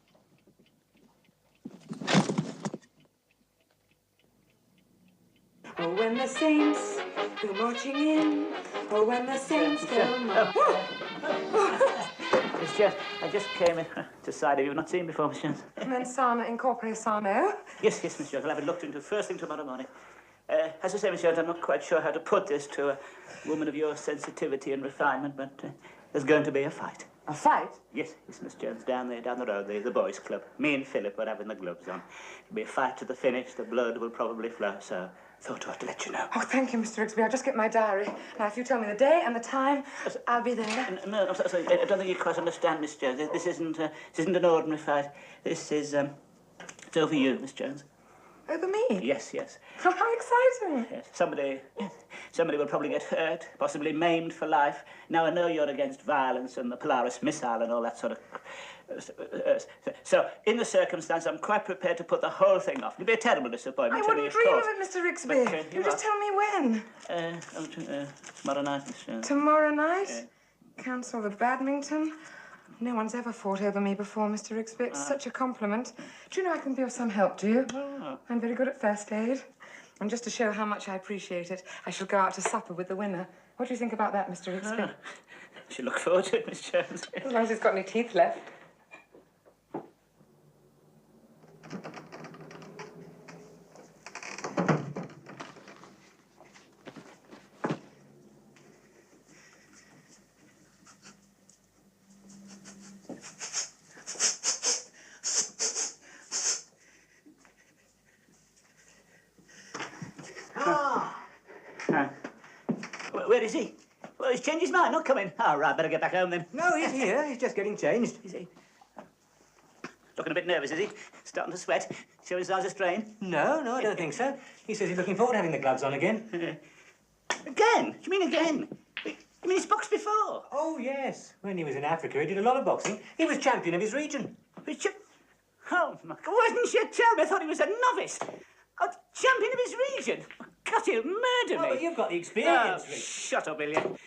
Oh, when the saints go marching in. Oh, when the saints go marching I just came in to side of you. Not seen before, Miss Jones. Mensana incorpore sano. Yes, Miss Jones. I'll have it looked into first thing tomorrow morning. As I say, Miss Jones, I'm not quite sure how to put this to a woman of your sensitivity and refinement, but there's going to be a fight. A fight? Yes, Miss Jones, down there, down the road, the boys' club. Me and Philip are having the gloves on. It'll be a fight to the finish. The blood will probably flow, so thought I'd let you know. Oh, thank you, Mr. Rigsby. I'll just get my diary. Now, if you tell me the day and the time, I'll be there. No, I'm sorry. I don't think you quite understand, Miss Jones. This isn't an ordinary fight. This is, it's over you, Miss Jones. Over me? Yes. Oh, how exciting. Yes. Somebody will probably get hurt, possibly maimed for life. Now, I know you're against violence and the Polaris missile and all that sort of... So, in the circumstance, I'm quite prepared to put the whole thing off. It'll be a terrible disappointment I to me, wouldn't of dream course. of it, Mr. Rigsby. You just tell me when. Tomorrow night, Miss Jones. Tomorrow night? Cancel the badminton? No one's ever fought over me before, Mr. Rigsby. It's such a compliment. Do you know I can be of some help, do you? Oh. I'm very good at first aid. And just to show how much I appreciate it, I shall go out to supper with the winner. What do you think about that, Mr. Rigsby? I should look forward to it, Miss Jones. As long as he's got any teeth left. Where is he? Well, he's changed his mind, not coming. All right, better get back home then. No, he's here. He's just getting changed. Is he? Looking a bit nervous, is he? Starting to sweat. Show his eyes a strain. No, I don't think so. He says he's looking forward to having the gloves on again. Again? Do you mean again? You mean he's boxed before? Oh, yes. When he was in Africa, he did a lot of boxing. He was champion of his region. Oh, my God. Why didn't you tell me? I thought he was a novice. Oh, champion of his region. God, he'll murder me. Oh, but you've got the experience, Oh, Rick. shut up, Elliott.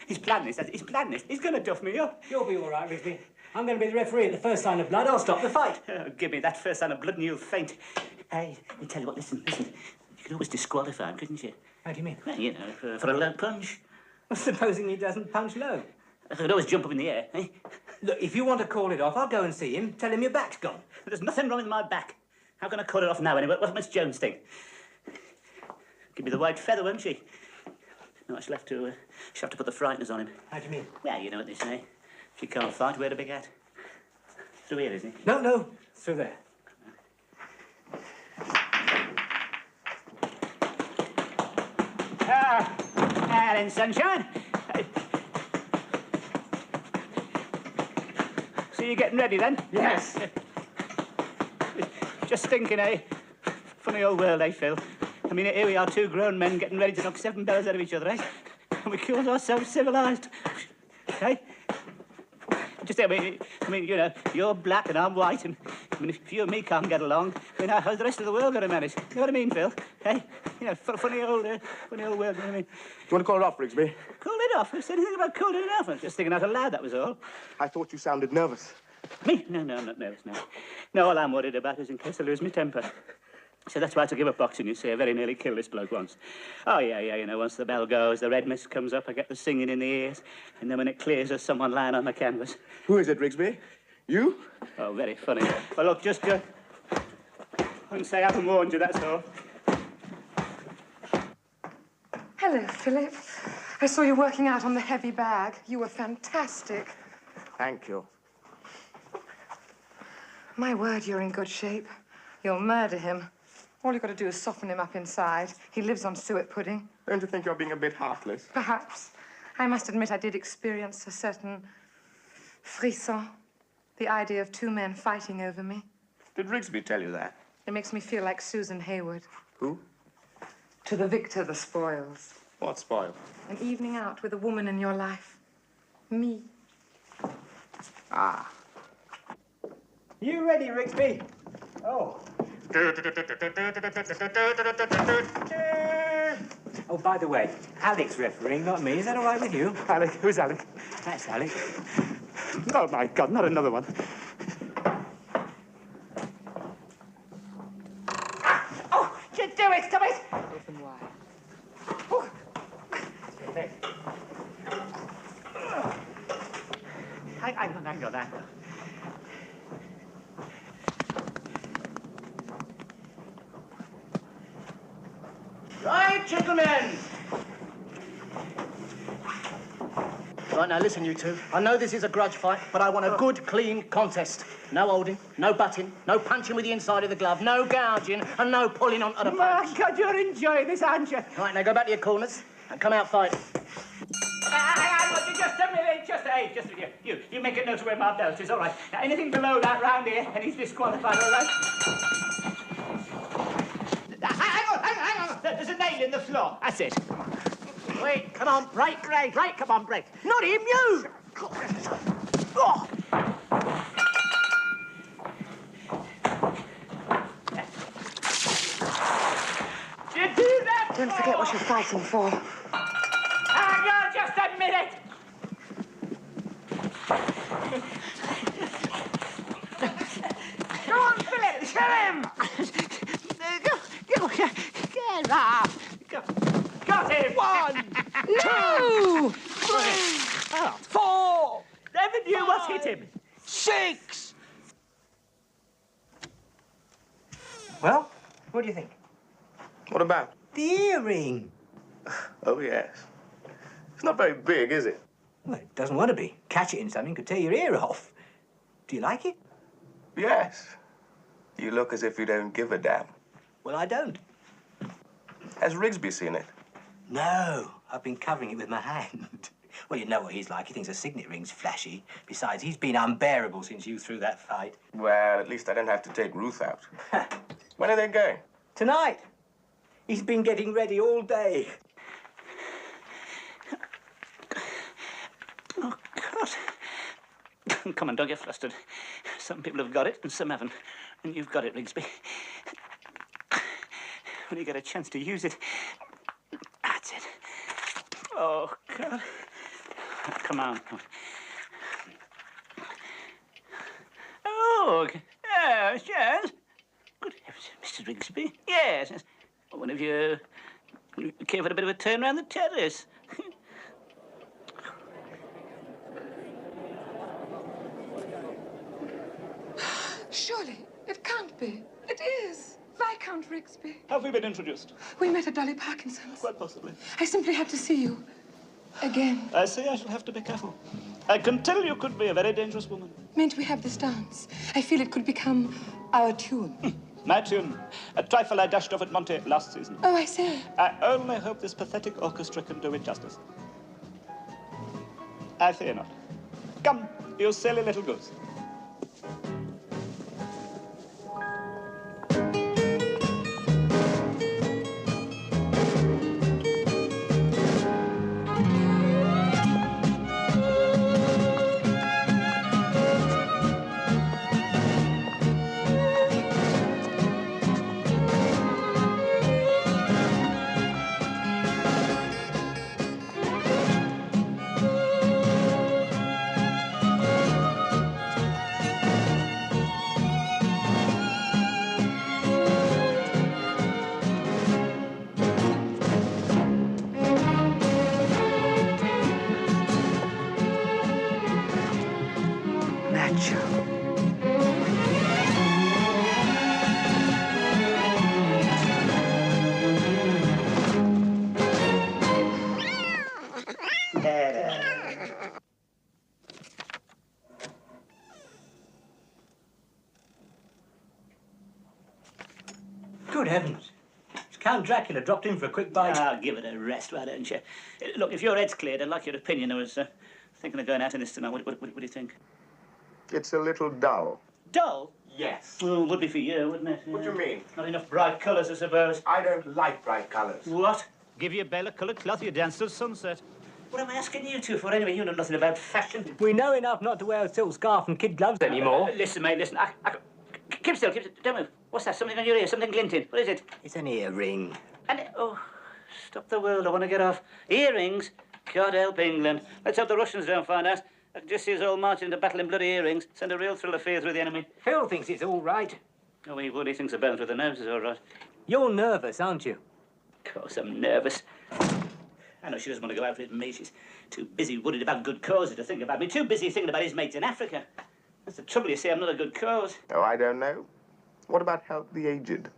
He's planning this. He's planning this. He's going to duff me up. You'll be all right, Rigsby. I'm going to be the referee. At the first sign of blood, I'll stop the fight. Oh, give me that first sign of blood and you'll faint. Hey, I tell you what, listen. You could always disqualify him, couldn't you? How do you mean? Well, you know, for a low punch. Well, supposing he doesn't punch low. I could always jump up in the air, eh? Look, if you want to call it off, I'll go and see him. Tell him your back's gone. There's nothing wrong with my back. How can I call it off now, anyway? What'll Miss Jones think? Give me the white feather, won't she? No, she'll have to put the frighteners on him. How do you mean? Well, you know what they say. If you can't fight, wear a big hat. Through here, isn't he? No, through there. Then, sunshine. So you're getting ready, then? Yes. Just thinking, eh? Funny old world, eh, Phil? I mean, here we are, two grown men getting ready to knock 7 bells out of each other, eh? And we call ourselves civilised. Eh? Just, I mean, you know, you're black and I'm white, and I mean, if you and me can't get along, then how's the rest of the world going to manage? You know what I mean, Phil? Eh? You know, funny old world, you know what I mean? You want to call it off, Rigsby? Call it off? Who said anything about calling it off? I was just thinking out aloud, that was all. I thought you sounded nervous. Me? No, I'm not nervous, no. No, all I'm worried about is in case I lose my temper. So that's why I had to give up boxing, you see. I very nearly killed this bloke once. Oh, yeah, you know, once the bell goes, the red mist comes up, I get the singing in the ears, and then when it clears, there's someone lying on the canvas. Who is it, Rigsby? You? Oh, very funny. Well, look, just, I wouldn't say I haven't warned you, that's all. Hello, Philip. I saw you working out on the heavy bag. You were fantastic. Thank you. My word, you're in good shape. You'll murder him. All you've got to do is soften him up inside. He lives on suet pudding. Don't you think you're being a bit heartless? Perhaps. I must admit I did experience a certain frisson. The idea of 2 men fighting over me. Did Rigsby tell you that? It makes me feel like Susan Hayward. Who? To the victor, the spoils. What spoil? An evening out with a woman in your life. Me. Ah. You ready, Rigsby? Oh. Oh, by the way, Alec's refereeing, not me. Is that all right with you? Alec, who's Alec? That's Alec. Oh, my God, not another one. Oh, you do it, stop it! Open wide. Oh. Hang on. Right, gentlemen. Right, now listen, you two. I know this is a grudge fight, but I want a good, clean contest. No holding, no butting, no punching with the inside of the glove, no gouging, and no pulling onto the punch. My God, you're enjoying this, aren't you? Right, now go back to your corners and come out fighting. Hang on, just a minute, just you make a note of where my belt is, all right. Now, anything below that round here, and he's disqualified, all right? Hang on, there's a nail in the floor, that's it. Wait, come on, break, come on, break. Not him, you! Oh. You do that? Don't forget what you're fighting for. Hang on, just a minute. Go on, Philip, kill him! Get off! Got him! 1, 2, 3, 4. Never knew what hit him. 6. Well, what do you think? What about? The earring. Oh, yes. It's not very big, is it? Well, it doesn't want to be. Catch it in something could tear your ear off. Do you like it? Yes. You look as if you don't give a damn. Well, I don't. Has Rigsby seen it? No, I've been covering it with my hand. Well, you know what he's like. He thinks a signet ring's flashy. Besides, he's been unbearable since you threw that fight. Well, at least I don't have to take Ruth out. When are they going? Tonight. He's been getting ready all day. Oh, God. Come on, don't get flustered. Some people have got it and some haven't. And you've got it, Rigsby. When you get a chance to use it, that's it. Oh, God. Come on. Oh, yes. Good heavens, Mr. Rigsby. Yes. One of you care for a bit of a turn around the terrace. Surely, it can't be. It is. Viscount Rigsby. Have we been introduced? We met at Dolly Parkinson's. Quite possibly. I simply had to see you. Again. I see I shall have to be careful. I can tell you could be a very dangerous woman. Mayn't we have this dance? I feel it could become our tune. My tune. A trifle I dashed off at Monte last season. Oh, I say. I only hope this pathetic orchestra can do it justice. I fear not. Come, you silly little goose. Good heavens. It's Count Dracula dropped in for a quick bite. Ah, give it a rest, why don't you? Look, if your head's cleared, I'd like your opinion. I was thinking of going out in this tonight. What do you think? It's a little dull. Dull? Yes. Well, would be for you, wouldn't it? What do you mean? Not enough bright colours, I suppose. I don't like bright colours. What? Give you a bale of coloured cloth, you dance till sunset. What am I asking you two for anyway? You know nothing about fashion. We know enough not to wear a silk scarf and kid gloves anymore. Listen, mate, listen. Keep still, don't move. What's that? Something on your ear, something glinting. What is it? It's an earring. Oh, stop the world. I want to get off. Earrings? God help England. Let's hope the Russians don't find us. I can just see us all marching into battle in bloody earrings. Send a real thrill of fear through the enemy. Phil thinks it's all right. Oh, he would. He thinks a bone through the nose is all right. You're nervous, aren't you? Of course, I'm nervous. I know she doesn't want to go out with me. She's too busy worried about good causes to think about me. Too busy thinking about his mates in Africa. That's the trouble, you see. I'm not a good cause. Oh, I don't know. What about help the aged?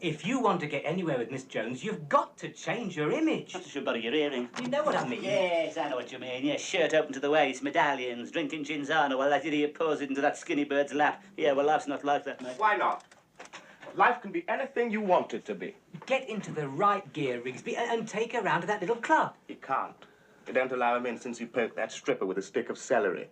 If you want to get anywhere with Miss Jones, you've got to change your image. Not to should borrow your earring. You know what I mean? Yes, I know what you mean. Yes, shirt open to the waist, medallions, drinking Ginzano while that idiot pours it into that skinny bird's lap. Yeah, well, life's not like that, mate. Why not? Life can be anything you want it to be. Get into the right gear, Rigsby, and take her round to that little club. You can't. They don't allow him in since you poked that stripper with a stick of celery.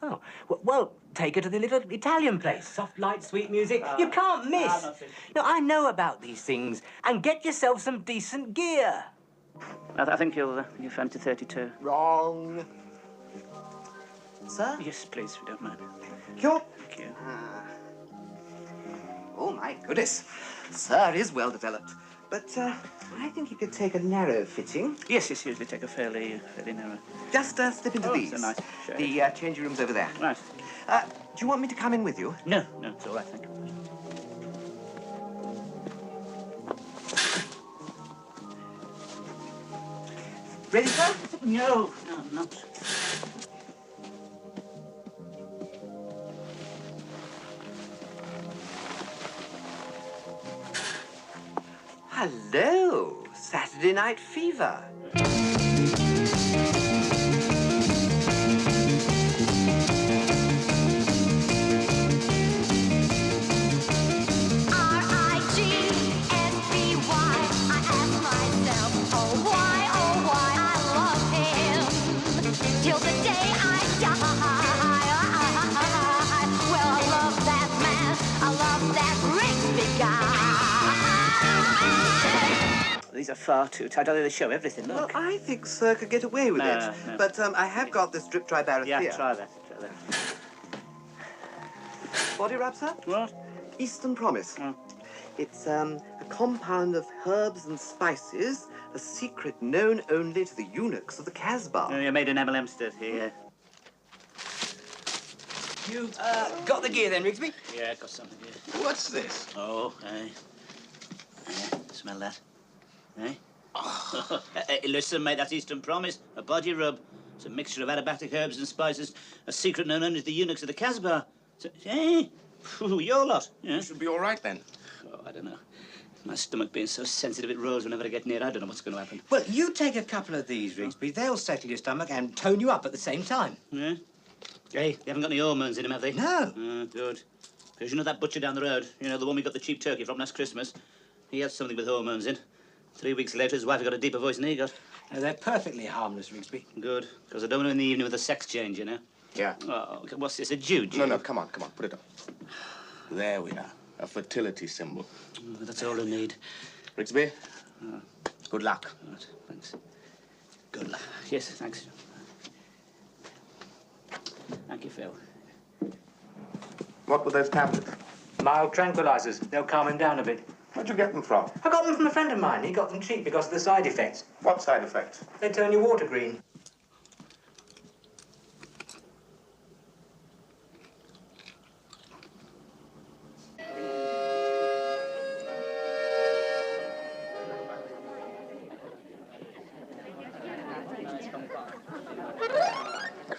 Oh, well, take her to the little Italian place. Soft light, sweet music. You can't miss. No, I know about these things. And get yourself some decent gear. I think you'll fancy 32. Wrong. Sir? Yes, please, if you don't mind. Thank you. Thank you. Oh, my goodness. Sir is well developed. But I think you could take a narrow fitting. Yes, usually take a fairly narrow. Just slip into these. It's a nice shade. The changing room's over there. Right. Do you want me to come in with you? No, it's all right, thank you. Ready, sir? No, I'm not. Hello, Saturday Night Fever. These are far too tight. They show everything, look. Well, I think Sir could get away with it. No. But I have got this drip dry barrier Yeah, here. try that. Body wrap, sir? What? Eastern Promise. Oh. It's a compound of herbs and spices, a secret known only to the eunuchs of the Casbah. You made an Emil Hempstead here. You got the gear then, Rigsby? Yeah, I got something here. What's this? Oh, smell that. Eh? Hey, listen, mate, that's Eastern Promise. A body rub. It's a mixture of aromatic herbs and spices, a secret known only to the eunuchs of the Casbah. So, hey, your lot. Yeah. You should be all right then. Oh, I don't know. My stomach being so sensitive it rolls whenever I get near. I don't know what's going to happen. Well, you take a couple of these, Rigsby. They'll settle your stomach and tone you up at the same time. Yeah? Hey, they haven't got any hormones in them, have they? No. Good. Because you know that butcher down the road, you know, the one we got the cheap turkey from last Christmas, he had something with hormones in. 3 weeks later, his wife got a deeper voice than he got. No, they're perfectly harmless, Rigsby. Good. Because I don't know in the evening with a sex change, you know. Yeah. Oh, okay, what's this, a Jew? No, come on, put it up. There we are. A fertility symbol. Oh, that's all I need. Rigsby, good luck. Right, thanks. Good luck. Yes, thanks. Thank you, Phil. What were those tablets? Mild tranquilizers. They'll calm him down a bit. Where'd you get them from? I got them from a friend of mine. He got them cheap because of the side effects. What side effects? They turn your water green.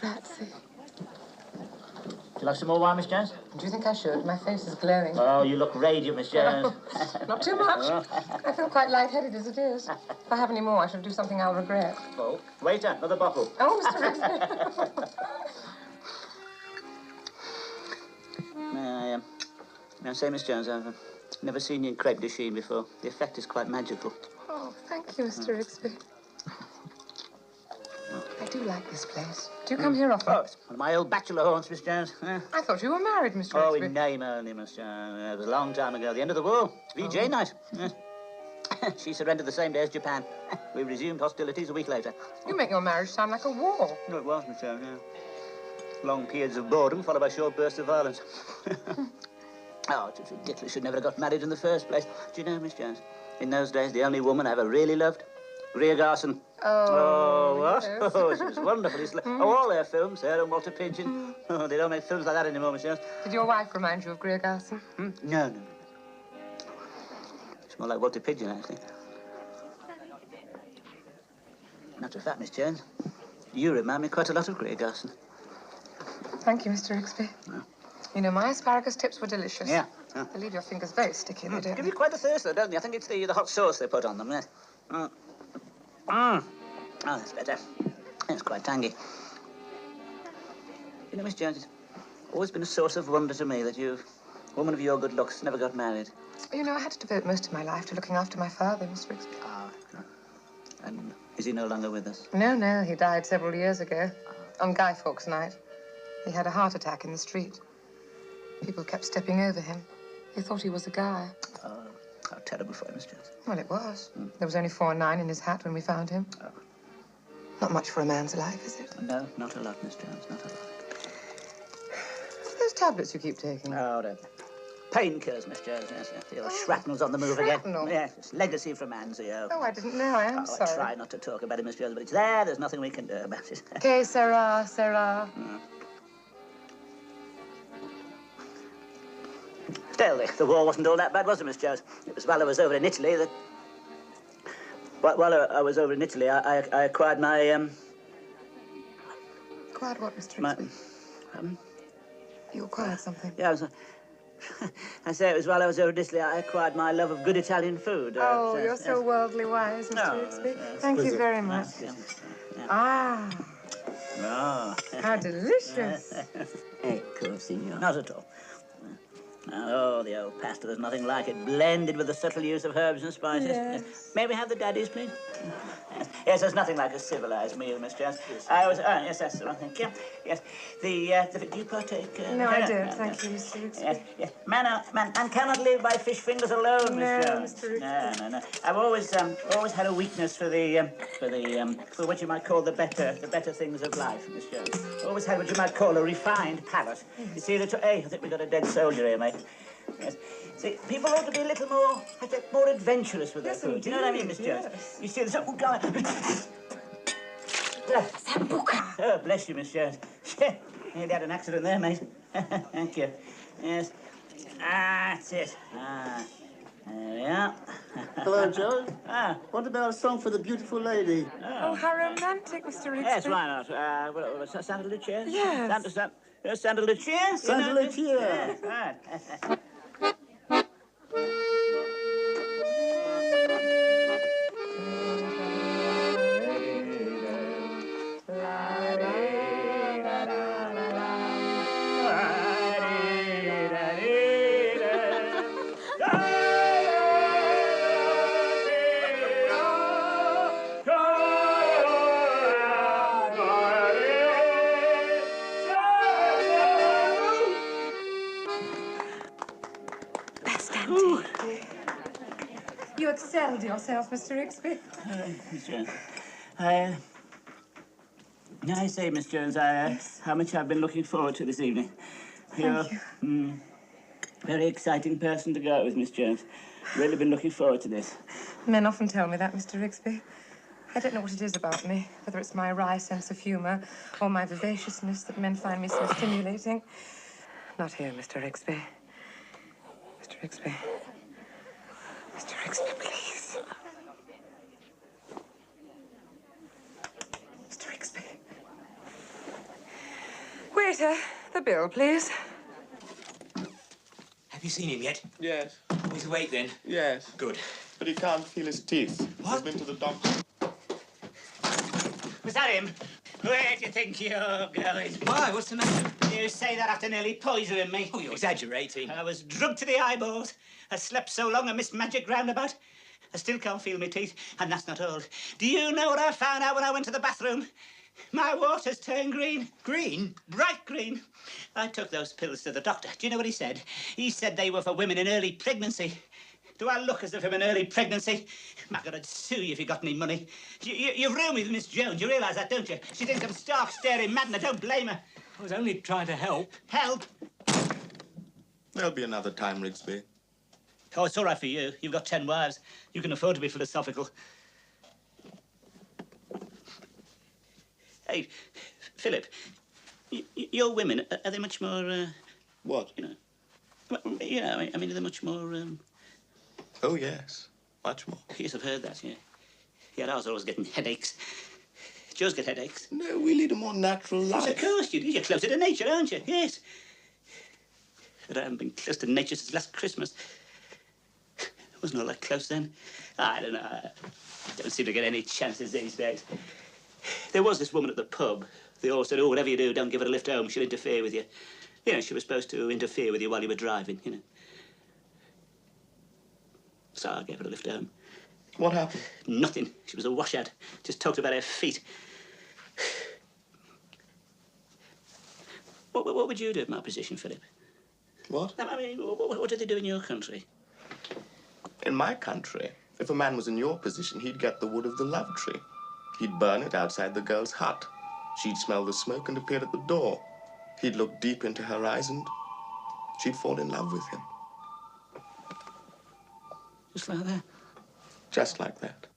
Grazie. Would you like some more wine, Miss Jones? Do you think I should? My face is glowing. Oh, you look radiant, Miss Jones. Not too much. I feel quite lightheaded as it is. If I have any more, I shall do something I'll regret. Oh, waiter, another bottle. Oh, Mr. Rigsby. May I say, Miss Jones, I've never seen you in crepe de chine before. The effect is quite magical. Oh, thank you, Mr. Rigsby. I do like this place. Do you come here often? Oh, it's one of my old bachelor haunts, Miss Jones. I thought you were married, Mr. Oh, Rigsby. in name only, Miss Jones. It was a long time ago, the end of the war. VJ night. She surrendered the same day as Japan. We resumed hostilities a week later. You make your marriage sound like a war. No, it was, Miss Jones, yeah. Long periods of boredom followed by short bursts of violence. Oh, it's ridiculous. Should never have got married in the first place. Do you know, Miss Jones, in those days, the only woman I ever really loved, Greer Garson. Oh, what? yes. Oh, she was wonderful. All their films, her and Walter Pidgeon. Oh, they don't make films like that anymore, Miss Jones. Did your wife remind you of Greer Garson? No. It's more like Walter Pidgeon, actually. Matter of fact, Miss Jones, you remind me quite a lot of Greer Garson. Thank you, Mr. Rigsby. Yeah. You know, my asparagus tips were delicious. Yeah. They leave your fingers very sticky, they don't Give you quite a thirst, though, don't they? I think it's the hot sauce they put on them, yes. Oh, that's better. It's quite tangy. You know, Miss Jones, it's always been a source of wonder to me that you, a woman of your good looks, never got married. You know, I had to devote most of my life to looking after my father, Mr. Rigsby. Ah, and is he no longer with us? No, he died several years ago. On Guy Fawkes night. He had a heart attack in the street. People kept stepping over him. They thought he was a guy. Oh, how terrible for him, Miss Jones. Well, it was. There was only 4/9 in his hat when we found him. Oh. Not much for a man's life, is it? No, not a lot, Miss Jones, not a lot. What are those tablets you keep taking? Oh, they're painkillers, Miss Jones. Yes, your shrapnel's on the move shrapnel? again. Yes, it's legacy from Anzio. Oh, I didn't know. I am sorry. I try not to talk about it, Miss Jones, but it's there. There's nothing we can do about it. Que sera, sera. Still, the war wasn't all that bad, was it, Miss Jones? It was while I was over in Italy that... While I was over in Italy, I acquired my, Acquired what, Mr. My... Rigsby? You acquired something? Yeah, I say it was while I was over in Italy, I acquired my love of good Italian food. Oh, you're so worldly wise, Mr. Rigsby. Thank you very much. Ah, Oh. how delicious. Ecco, signor. Not at all. Oh, the old pasta, there's nothing like it. Blended with the subtle use of herbs and spices. Yes. May we have the daddies, please? Yes, there's nothing like a civilized meal, Miss Jones. I was, yes, that's the one, thank you. Yes, do you partake? No, I don't, thank you, Mr. Rigsby. Yes. Man cannot live by fish fingers alone, No, Miss Jones. Mr. Rigsby. No. I've always had a weakness for for what you might call the better things of life, Miss Jones. Always had what you might call a refined palate. You see, I think we got a dead soldier here, mate. Yes. See, people ought to be a little more adventurous with their food. Do you know what I mean, Miss Jones? Yes. You see, Sambuca. Oh, bless you, Miss Jones. You had an accident there, mate. Thank you. Yes. That's it. There we are. Hello, Joe. Ah. What about a song for the beautiful lady? Oh, how romantic, Mr. Rigsby. Yes, why not? Santa Lucia? Yes. Santa Lucia? Santa Lucia. Yes, right. You excelled yourself, Mr. Rigsby. Miss Jones, I say, Miss Jones, how much I've been looking forward to this evening. Thank you. Very exciting person to go out with, Miss Jones. Really been looking forward to this. Men often tell me that, Mr. Rigsby. I don't know what it is about me, whether it's my wry sense of humour or my vivaciousness that men find me so stimulating. Not here, Mr. Rigsby. Mr. Rigsby. Mr. Rigsby, please. Mr. Rigsby. Waiter, the bill, please. Have you seen him yet? Yes. He's awake then? Yes. Good. But he can't feel his teeth. What? He's been to the doctor. Was that him? Where do you think you're going? Why? What's the matter? You say that after nearly poisoning me. Oh, you're exaggerating. I was drugged to the eyeballs. I slept so long I missed magic roundabout. I still can't feel my teeth, and that's not all. Do you know what I found out when I went to the bathroom? My water's turned green. Green? Bright green. I took those pills to the doctor. Do you know what he said? He said they were for women in early pregnancy. Do I look as if I'm in early pregnancy? My God, I'd sue you if you got any money. You ruined me with Miss Jones. You realise that, don't you? She thinks I'm stark, staring mad, and I don't blame her. I was only trying to help. Help? There'll be another time, Rigsby. Oh, it's all right for you. You've got 10 wives. You can afford to be philosophical. Hey, Philip, your women, are they much more, What? I mean, are they much more, Oh, yes. Much more. Yes, I've heard that, yeah. Yeah, I was always getting headaches. Do yours get headaches? No, we lead a more natural life. Yes, of course you do. You're closer to nature, aren't you? Yes. But I haven't been close to nature since last Christmas. I wasn't all that close then. I don't know. I don't seem to get any chances these days. There was this woman at the pub. They all said, oh, whatever you do, don't give her a lift home. She'll interfere with you. You know, she was supposed to interfere with you while you were driving, you know. So I gave her a lift home. What happened? Nothing. She was a washout. Just talked about her feet. What would you do in my position, Philip? What? I mean, what did they do in your country? In my country, if a man was in your position, he'd get the wood of the love tree. He'd burn it outside the girl's hut. She'd smell the smoke and appear at the door. He'd look deep into her eyes and she'd fall in love with him. Just like that? Just like that.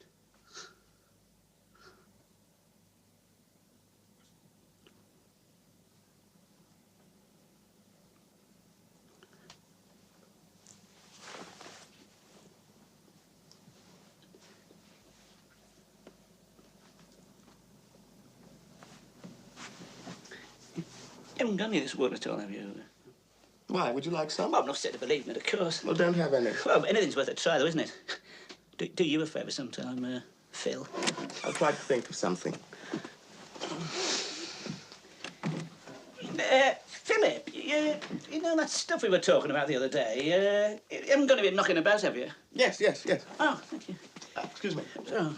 You haven't got any of this wood at all, have you? Why? Would you like some? Well, I'm not said to believe in it, of course. Well, don't have any. Well, anything's worth a try, though, isn't it? Do you a favour sometime, Phil? I'll try to think of something. Philip, you know that stuff we were talking about the other day? You haven't got any knocking about, have you? Yes. Oh, thank you. Excuse me. So.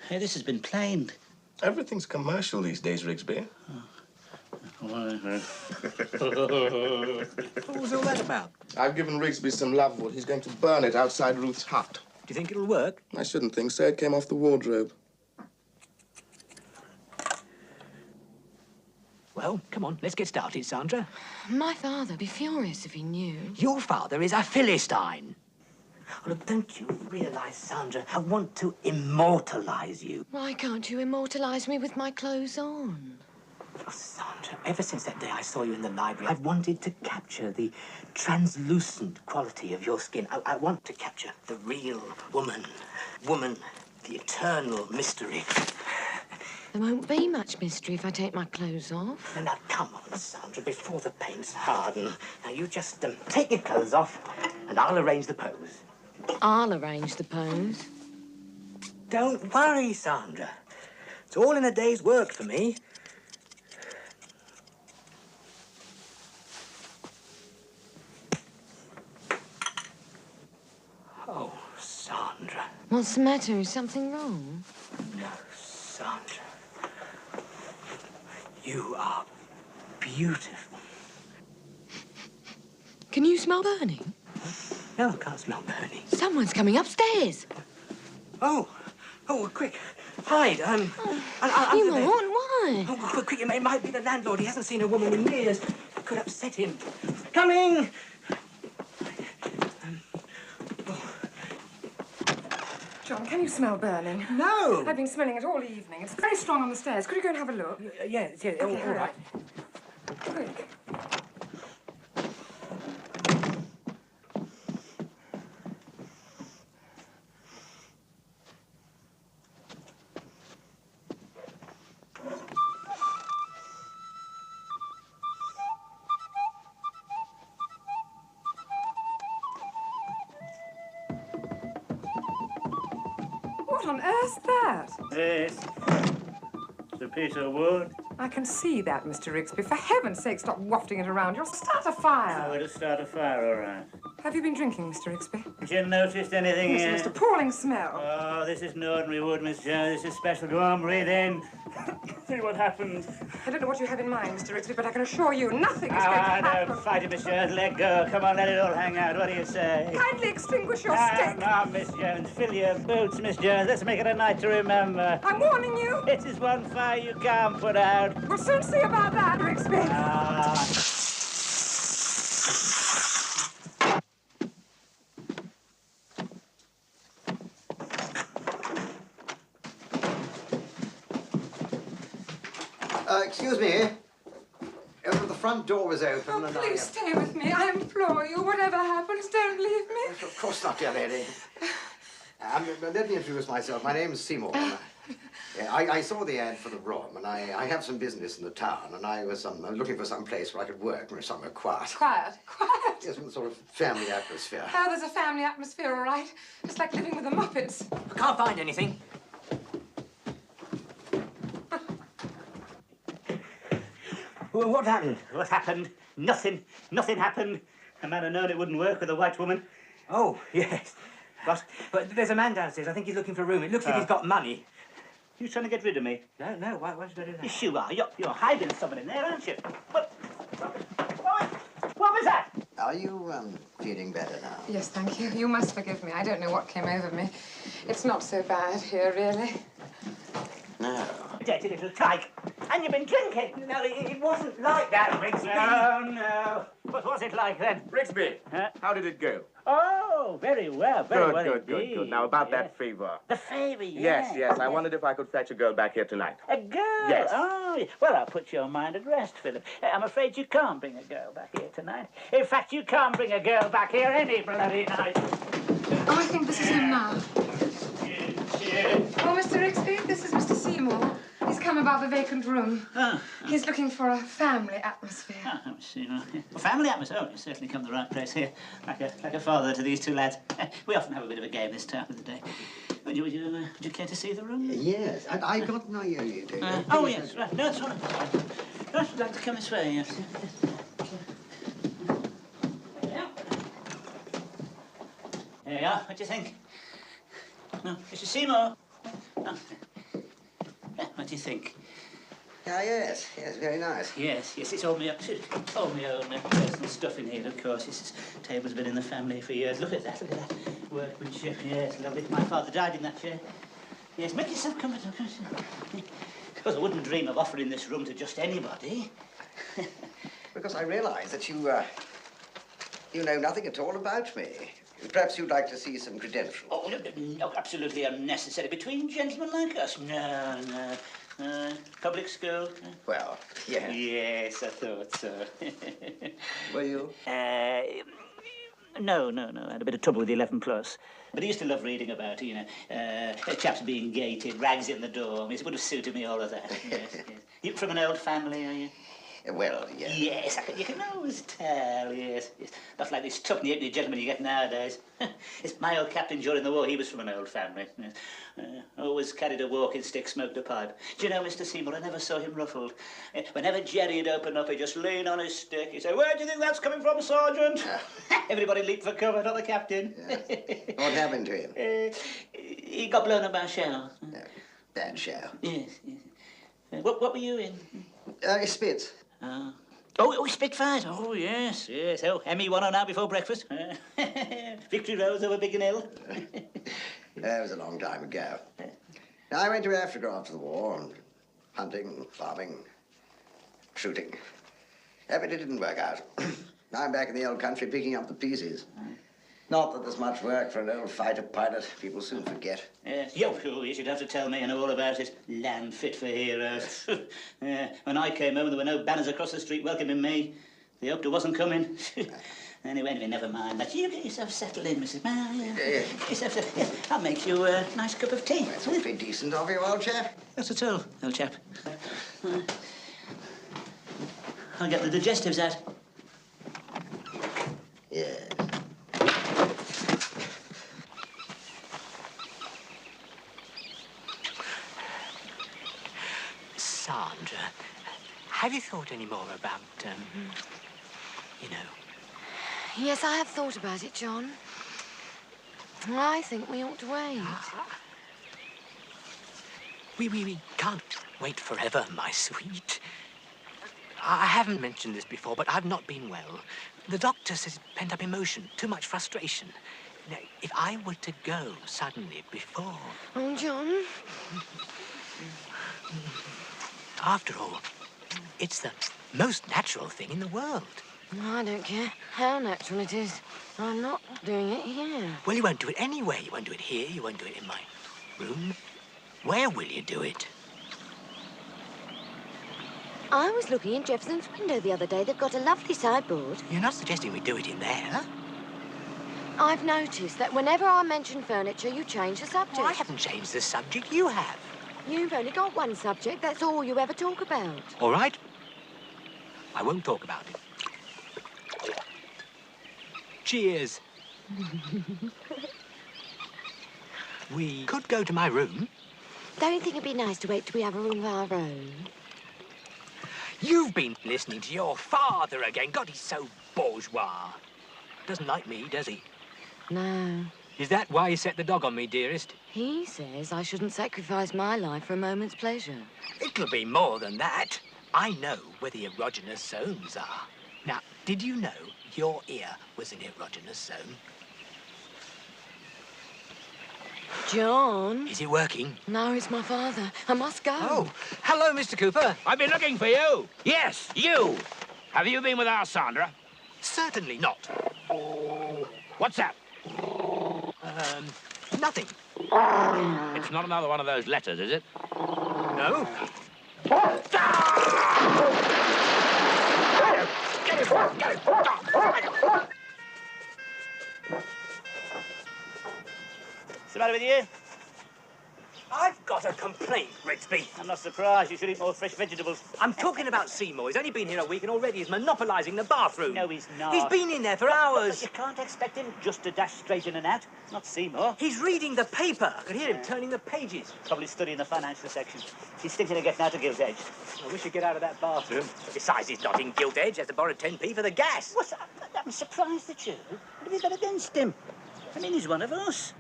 Hey, this has been planed. Everything's commercial these days, Rigsby. What was all that about? I've given Rigsby some love wood. He's going to burn it outside Ruth's hut. Do you think it'll work? I shouldn't think so. It came off the wardrobe. Well, come on, let's get started, Sandra. My father'd be furious if he knew. Your father is a Philistine. Oh, look, don't you realise, Sandra, I want to immortalise you. Why can't you immortalise me with my clothes on? Oh, Sandra, ever since that day I saw you in the library, I've wanted to capture the translucent quality of your skin. I want to capture the real woman. Woman, the eternal mystery. There won't be much mystery if I take my clothes off. Now, come on, Sandra, before the paints harden. Now, you just take your clothes off, and I'll arrange the pose. I'll arrange the pose. Don't worry, Sandra. It's all in a day's work for me. Oh, Sandra. What's the matter? Is something wrong? No, Sandra. You are beautiful. Can you smell burning? No, I can't smell burning. Someone's coming upstairs. Oh, quick. Hide. You won't. Why? Oh, quick, it might be the landlord. He hasn't seen a woman in years. It could upset him. Coming! John, can you smell burning? No! I've been smelling it all evening. It's very strong on the stairs. Could you go and have a look? Yeah, Okay, all right. Quick. What on earth's that? Yes. It's a piece of wood. I can see that, Mr. Rigsby. For heaven's sake, stop wafting it around. You'll start a fire. Oh, it'll start a fire, all right. Have you been drinking, Mr. Rigsby? Have you noticed anything Yes, here? Mr. Appalling smell. Oh, this isn't ordinary wood, Miss Jones. This is special. Go on, breathe in. See what happens. I don't know what you have in mind, Mr. Rigsby, but I can assure you nothing is going to happen. Don't fight it, Miss Jones. Let go. Come on, let it all hang out. What do you say? Kindly extinguish your stick. Now, Miss Jones, fill your boots, Miss Jones. Let's make it a night to remember. I'm warning you. It is one fire you can't put out. We'll soon see about that, Rigsby. Excuse me. The front door was open Oh, and please stay with me. I implore you. Whatever happens, don't leave me. Of course not, dear lady. Let me introduce myself. My name is Seymour. I saw the ad for the room, and I have some business in the town, and I was looking for some place where I could work, somewhere quiet. Quiet? Quiet? Yes, some sort of family atmosphere. Oh, there's a family atmosphere, all right. It's like living with the Muppets. I can't find anything. Well, what happened? What happened? Nothing. Nothing happened. A man had known it wouldn't work with a white woman. Oh, yes. What? But there's a man downstairs. I think he's looking for a room. It looks like he's got money. You trying to get rid of me? No. Why should I do that? Yes, you are. You're hiding someone in there, aren't you? What was that? Are you, feeling better now? Yes, thank you. You must forgive me. I don't know what came over me. It's not so bad here, really. No. Dirty little tyke. And you've been drinking. No, it wasn't like that, Rigsby. No. What was it like then? Rigsby, how did it go? Oh, very well, very well Good. Now, about that favor. The favour, yes. Yes. I wondered if I could fetch a girl back here tonight. A girl? Yes. Oh, well, I'll put your mind at rest, Philip. I'm afraid you can't bring a girl back here tonight. In fact, you can't bring a girl back here any bloody night. Oh, I think this is him now. Oh, Mr. Rigsby, this is Mr. Seymour. He's come about the vacant room. He's looking for a family atmosphere. Let me see. A family atmosphere? Oh, you certainly come to the right place here. Like a father to these two lads. We often have a bit of a game this time of the day. Would you care to see the room? Yes, I got no... Oh, yes, right. No, it's all right. Right, would like to come this way, yes. There you are. What do you think? No, Mr. Seymour. No. What do you think? Yes, very nice. Yes, it's all my own personal stuff in here, of course. This table's been in the family for years. Look at that workmanship. Yes, lovely. My father died in that chair. Yes, make yourself comfortable. Of course, I wouldn't dream of offering this room to just anybody. Because I realise that you know nothing at all about me. Perhaps you'd like to see some credentials. Oh, no, absolutely unnecessary. Between gentlemen like us. No, no. Public school? Well, yeah. Yes, I thought so. Were you? No. I had a bit of trouble with the 11 plus. But I used to love reading about it, you know. Chaps being gated, rags in the dorm. It would have suited me, all of that. Yes. You from an old family, are you? Well, yeah. Yes, you can always tell, yes. Not like this tuppenny gentleman you get nowadays. It's my old captain during the war, he was from an old family. Yes. Always carried a walking stick, smoked a pipe. Do you know, Mr. Seymour, I never saw him ruffled. Whenever Jerry'd open up, he'd just lean on his stick. He'd say, "Where do you think that's coming from, Sergeant?" Everybody leaped for cover, not the captain. Yes. What happened to him? He got blown up by a shell. Bad shell. Yes. What were you in? Spitz. Oh, Spitfires. Oh, yes. Oh, Emmy won on out before breakfast. Victory Rose over Big and Hill. That was a long time ago. I went to Africa after the war, and hunting, farming, shooting. But it didn't work out. Now I'm back in the old country picking up the pieces. Not that there's much work for an old fighter pilot. People soon forget. Yes, you'd have to tell me. I know all about it. Land fit for heroes. When I came home, there were no banners across the street welcoming me. They hoped I wasn't coming. Anyway, never mind that. You get yourself settled in, Mrs. Get I'll make you a nice cup of tea. That's awfully decent of you, old chap. Not at all, old chap. I'll get the digestives out. Yes. Sandra, have you thought any more about, you know? Yes, I have thought about it, John. I think we ought to wait. We can't wait forever, my sweet. I haven't mentioned this before, but I've not been well. The doctor says pent-up emotion, too much frustration. Now, if I were to go suddenly before... Oh, John. After all, it's the most natural thing in the world. I don't care how natural it is. I'm not doing it here. Well, you won't do it anyway. You won't do it here. You won't do it in my room. Where will you do it? I was looking in Jefferson's window the other day. They've got a lovely sideboard. You're not suggesting we do it in there? I've noticed that whenever I mention furniture, you change the subject. Well, I haven't changed the subject. You have. You've only got one subject. That's all you ever talk about. All right. I won't talk about it. Cheers. We could go to my room. Don't you think it'd be nice to wait till we have a room of our own? You've been listening to your father again. God, he's so bourgeois. Doesn't like me, does he? No. Is that why you set the dog on me, dearest? He says I shouldn't sacrifice my life for a moment's pleasure. It'll be more than that. I know where the erogenous zones are. Now, did you know your ear was an erogenous zone? John? Is it working? No, it's my father. I must go. Oh, hello, Mr. Cooper. I've been looking for you. Yes, you. Have you been with our Sandra? Certainly not. What's that? Nothing. It's not another one of those letters, is it? No. What's the matter with you? I've got a complaint, Rigsby. I'm not surprised. You should eat more fresh vegetables. I'm talking about Seymour. He's only been here a week and already he's monopolising the bathroom. No, he's not. He's been in there for hours. But you can't expect him just to dash straight in and out. Not Seymour. He's reading the paper. I could hear him turning the pages. Probably studying the financial section. He's thinking of getting out of Gilt Edge. I wish he'd get out of that bathroom. Besides, he's not in Gilt Edge. He has to borrow 10p for the gas. What's that? I'm surprised at you. What have you got against him? I mean, he's one of us.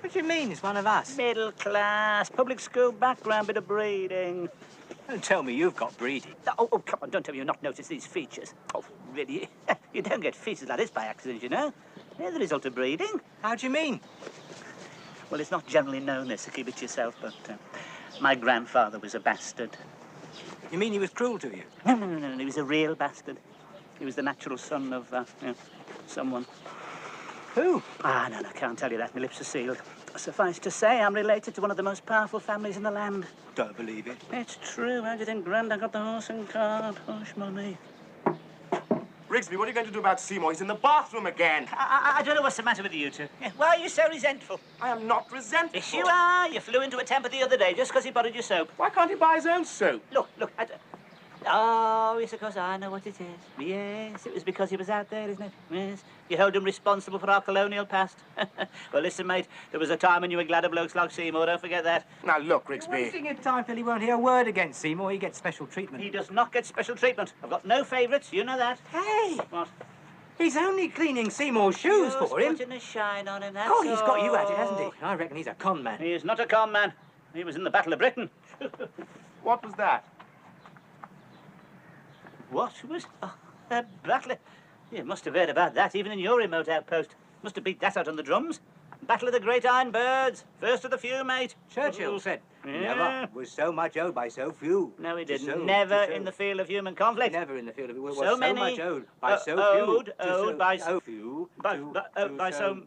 What do you mean he's one of us? Middle class, public school background, bit of breeding. Don't tell me you've got breeding. Oh, come on, don't tell me you've not noticed these features. Oh, really? You don't get features like this by accident, you know. They're the result of breeding. How do you mean? Well, it's not generally known this, so keep it to yourself, but my grandfather was a bastard. You mean he was cruel to you? No, he was a real bastard. He was the natural son of, someone. Who? Ah, no, can't tell you that. My lips are sealed. Suffice to say, I'm related to one of the most powerful families in the land. Don't believe it. It's true. How do you think Grandad got the horse and cart? Hush, money. Rigsby, what are you going to do about Seymour? He's in the bathroom again. I don't know what's the matter with you two. Yeah, why are you so resentful? I am not resentful. Yes, you are. You flew into a temper the other day just because he borrowed your soap. Why can't he buy his own soap? Look. Oh, yes, of course, I know what it is. Yes, it was because he was out there, isn't it? Yes. You held him responsible for our colonial past. Well, listen, mate, there was a time when you were glad of blokes like Seymour, don't forget that. Now, look, Rigsby. One thing at a time, Phil, he won't hear a word against Seymour. He gets special treatment. He does not get special treatment. I've got no favourites, you know that. Hey! What? He's only cleaning Seymour's shoes for him. Putting a shine on him, that's God, he's got you at it, all. hasn't he? I reckon he's a con man. He is not a con man. He was in the Battle of Britain. What was that? What was... Oh, a battle... You must have heard about that, even in your remote outpost. Must have beat that out on the drums. Battle of the Great Iron Birds. First of the few, mate. Churchill said, Yeah. never was so much owed by so few. No, he To didn't. so- Never to so- in the field of human conflict. Never in the field of... Was So many- much owed by so few. owed by so few. By so...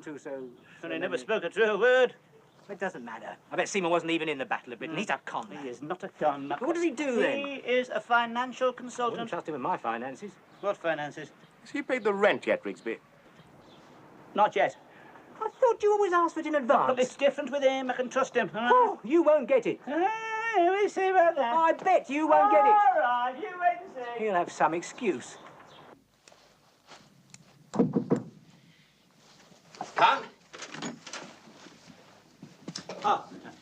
And he never spoke a true word. It doesn't matter. I bet Seymour wasn't even in the Battle of Britain. He's a con man. He is not a con man. What does he do then? He is a financial I wouldn't consultant. trust him with my finances. What finances? Has he paid the rent yet, Rigsby? Not yet. I thought you always asked for it in advance. But it's different with him. I can trust him. Oh, you won't get it. We'll see about that. I bet you won't get it. All right, you wait and see. He'll have some excuse. Come.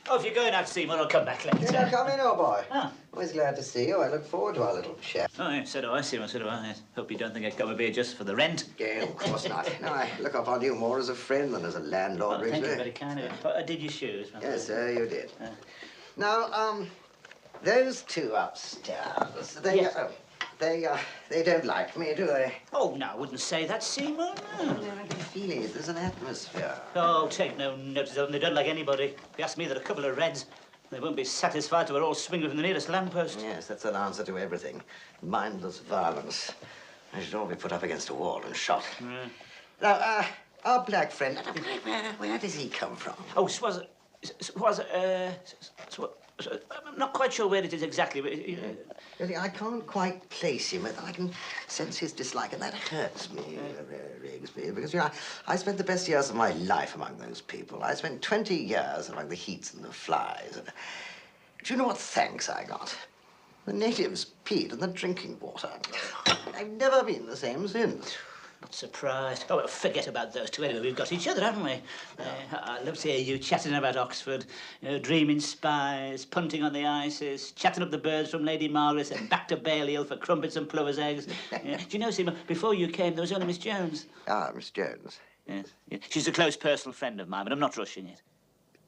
Oh, if you're going out to see him, I'll come back later. Did I come in, old boy? Ah. Always glad to see you. I look forward to our little chat. Oh, yeah, so do I, Seymour, so do I. Yes. Hope you don't think I'd come over here just for the rent. Yeah, of course not. No, I look upon you more as a friend than as a landlord, Oh, thank you, Rigsby. very kind of you. Oh, did your shoes? Yes, sir, you did. Now, those two upstairs, they, Yes. they don't like me, do they? Oh, no, I wouldn't say that, Seymour. No. I can feel it. There's an atmosphere. Oh, take no notice of them. They don't like anybody. If you ask me, they're a couple of reds. They won't be satisfied till we're all swinging from the nearest lamppost. Yes, that's an answer to everything. Mindless violence. They should all be put up against a wall and shot. Now, our black friend, where does he come from? Oh, I'm not quite sure where it is exactly, but... Really, I can't quite place him. I can sense his dislike, and that hurts me, Rigsby, because, you know, I spent the best years of my life among those people. I spent 20 years among the heats and the flies. And do you know what thanks I got? The natives peed in the drinking water. I've never been the same since. Not surprised. Oh, well, forget about those two. Anyway, we've got each other, haven't we? I love to hear you chatting about Oxford, dreaming spies, punting on the ices, chatting up the birds from Lady Margaret and back to Balliol for crumpets and plover's eggs. Do you know, Seymour, before you came, there was only Miss Jones. Ah, Miss Jones. Yes. Yeah. She's a close personal friend of mine, but I'm not rushing it.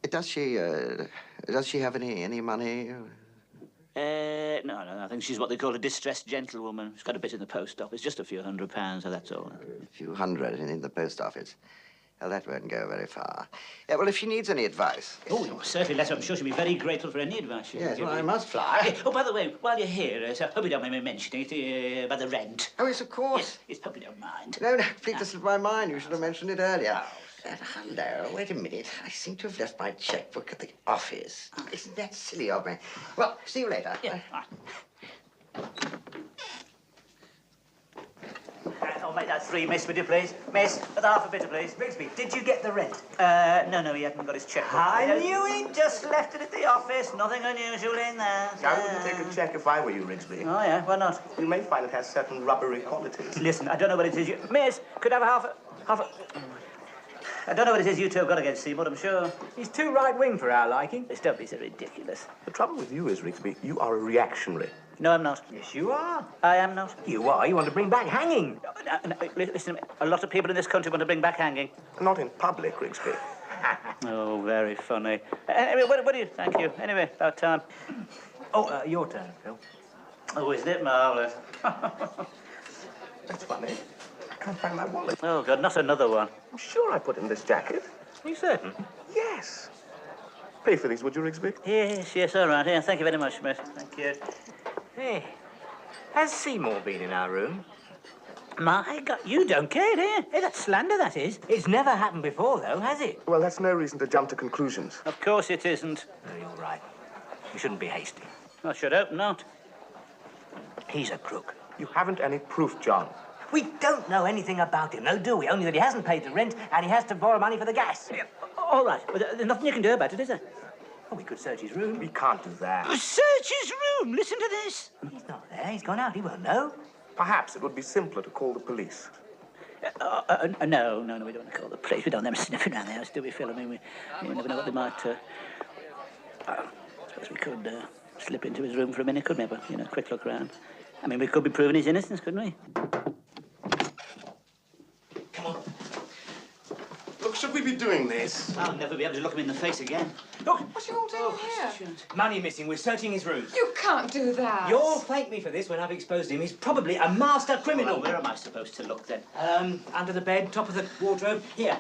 Does she have any money? No, I think she's what they call a distressed gentlewoman. She's got a bit in the post office, just a few £100, so that's all. A few hundred in the post office. Well, that won't go very far. Yeah, well, if she needs any advice... Oh, no, certainly, let her. I'm sure she'll be very grateful for any advice you Yes, give well, me. I must fly. Oh, by the way, while you're here, so I hope you don't mind me mentioning it, about the rent. Oh, yes, of course. Yes, hope you don't mind. No, please, this is my mind. You should have mentioned it earlier. Hello, wait a minute. I seem to have left my checkbook at the office. Isn't that silly of me? Well, see you later. Yeah. I'll make that 3, miss, would you please? Miss, for the half a bitter, please. Rigsby, did you get the rent? No, he hadn't got his checkbook. I knew he'd just left it at the office. Nothing unusual in there. I wouldn't take a check if I were you, Rigsby. Oh, yeah, why not? You may find it has certain rubbery qualities. Listen, I don't know what it is you... Miss, could I have half a... I don't know what it is you two have got against Seymour, I'm sure. He's too right-wing for our liking. This don't be so ridiculous. The trouble with you is, Rigsby, you are a reactionary. No, I'm not. Yes, you are. I am not. You are. You want to bring back hanging. No, listen, a lot of people in this country want to bring back hanging. Not in public, Rigsby. Oh, very funny. Anyway, what do you... Thank you. Anyway, about time. Oh, your turn, Phil. Oh, isn't it marvellous? That's funny. I can't find my wallet. Oh, God, not another one. I'm sure I put in this jacket. Are you certain? Yes. Pay for these, would you, Rigsby? Yes, all right. Yeah, thank you very much, Smith. Thank you. Hey, has Seymour been in our room? My God, you don't care, do you? Hey, that's slander, that is. It's never happened before, though, has it? Well, that's no reason to jump to conclusions. Of course it isn't. No, you're right. You shouldn't be hasty. I should hope not. He's a crook. You haven't any proof, John. We don't know anything about him, no, do we? Only that he hasn't paid the rent and he has to borrow money for the gas. Yeah, all right. Well, there's nothing you can do about it, is there? Well, we could search his room. We can't do that. Search his room! Listen to this. He's not there. He's gone out. He won't know. Perhaps it would be simpler to call the police. No, we don't want to call the police. We don't want them sniffing around the house, do we, Phil? I mean, we never know what they might... I suppose we could slip into his room for a minute, couldn't we? But, a quick look around. I mean, we could be proving his innocence, couldn't we? Come on. Look, should we be doing this? I'll never be able to look him in the face again. Look, What are you all doing here? money missing. We're searching his room. You can't do that. You'll thank me for this when I've exposed him. He's probably a master criminal. Well, where am I supposed to look, then? Under the bed, top of the wardrobe. Here,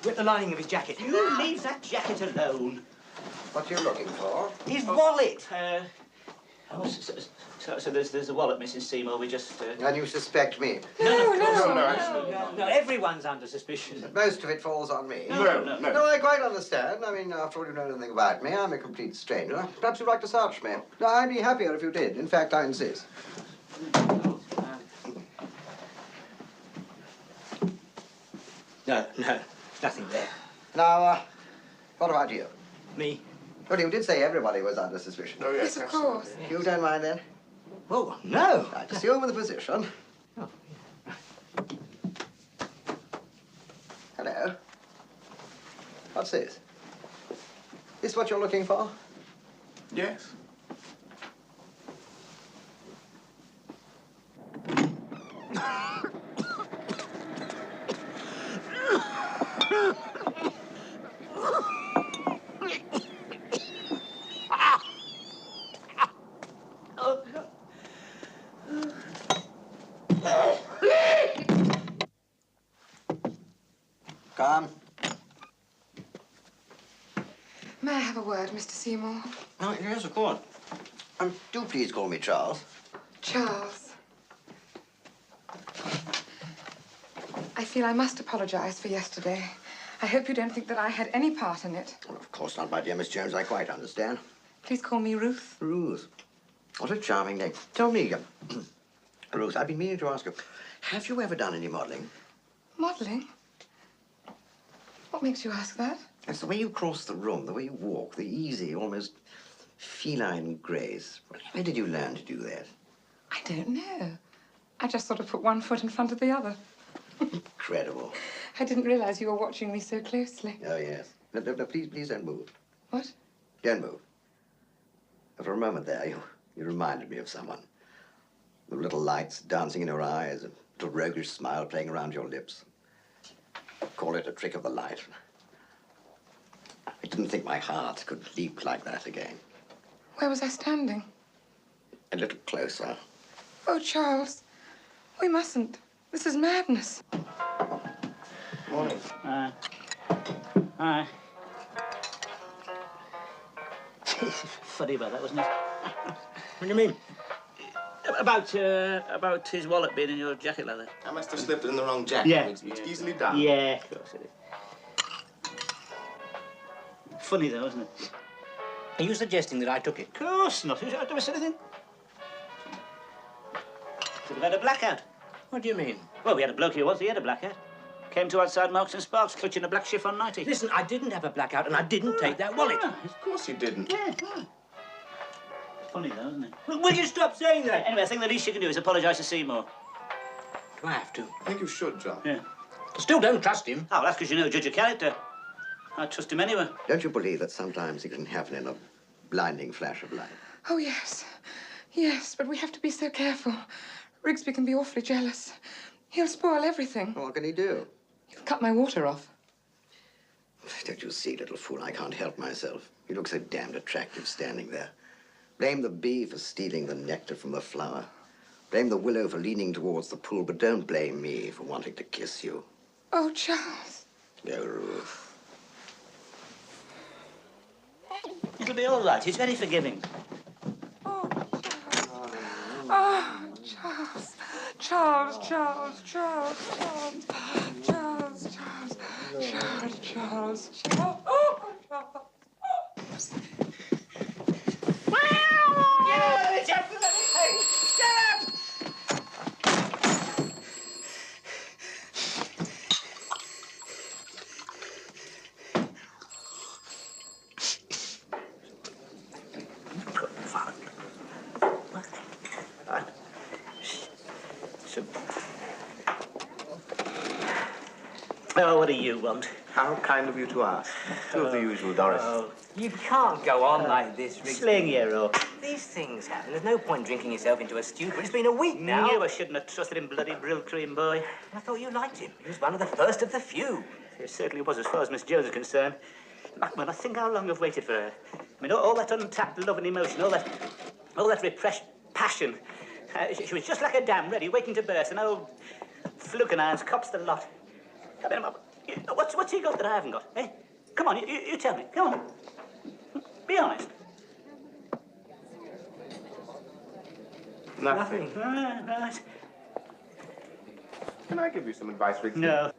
rip the lining of his jacket. You leave that jacket alone. What are you looking for? His wallet. So there's a wallet, Mrs. Seymour. We just... And you suspect me? No, everyone's under suspicion. Most of it falls on me. No. No, I quite understand. I mean, after all, you know nothing about me. I'm a complete stranger. Perhaps you'd like to search me. No, I'd be happier if you did. In fact, I insist. No, nothing there. Now, what about you? Me? Well, you did say everybody was under suspicion. Oh, Yes, of course. You don't mind, then? Oh, no. Right, assume the position. Oh. Hello. What's this? This what you're looking for? Yes. Come. May I have a word, Mr. Seymour? Oh, yes, of course. Do please call me Charles. Charles. I feel I must apologize for yesterday. I hope you don't think that I had any part in it. Well, of course not, my dear Miss Jones. I quite understand. Please call me Ruth. Ruth. What a charming name. Tell me, Ruth, I've been meaning to ask you, have you ever done any modeling? Modeling? What makes you ask that? It's the way you cross the room, the way you walk, the easy, almost feline grace. Where did you learn to do that? I don't know. I just sort of put one foot in front of the other. Incredible. I didn't realize you were watching me so closely. Oh, yes. No, please don't move. What? Don't move. For a moment there, you reminded me of someone. The little lights dancing in your eyes, a little roguish smile playing around your lips. Call it a trick of the light. I didn't think my heart could leap like that again. Where was I standing? A little closer. Oh, Charles, we mustn't. This is madness. Morning. Hi. Funny about that, wasn't it? What do you mean? About his wallet being in your jacket leather. I must have slipped it in the wrong jacket. Yeah. It's easily done. Yeah, of course it is. Funny, though, isn't it? Are you suggesting that I took it? Of course not. I've never said anything. Should have had a blackout. What do you mean? Well, we had a bloke here once. He had a blackout. Came to outside Marks and Sparks, clutching a black chiffon nightie. Listen, I didn't have a blackout and I didn't take that wallet. Of course you didn't. Yeah. Funny, though, isn't it? Will you stop saying that? Anyway, I think the least you can do is apologise to Seymour. Do I have to? I think you should, John. Yeah. I still don't trust him. Oh, that's because you know judge of character. I'd trust him anyway. Don't you believe that sometimes it can happen in a blinding flash of light? Oh, yes. Yes, but we have to be so careful. Rigsby can be awfully jealous. He'll spoil everything. What can he do? He'll cut my water off. Don't you see, little fool, I can't help myself. You look so damned attractive standing there. Blame the bee for stealing the nectar from the flower. Blame the willow for leaning towards the pool, but don't blame me for wanting to kiss you. Oh, Charles. Oh, Ruth. It'll be all right. He's very forgiving. Oh, Charles. Charles, Charles, Charles, Charles, Charles, Charles, Charles, Charles, Charles. Oh, Charles. Yeah, jump for the thing! Jump! Oh, what do you want? How kind of you to ask. Two of the usual, Doris. Oh, you can't go on like this, Rigsby. Sling your rope. These things happen. There's no point drinking yourself into a stupor. It's been a week now. You shouldn't have trusted him, bloody Brill Cream boy. I thought you liked him. He was one of the first of the few. He certainly was, as far as Miss Jones is concerned. When I think how long I've waited for her. I mean, all that untapped love and emotion, all that repressed passion. She was just like a dam, ready, waiting to burst, and old Fluke and Irons cops the lot. I mean, what's he got that I haven't got, eh? Come on, you tell me, come on. Be honest. Nothing. Right. Can I give you some advice, Rigsby? No.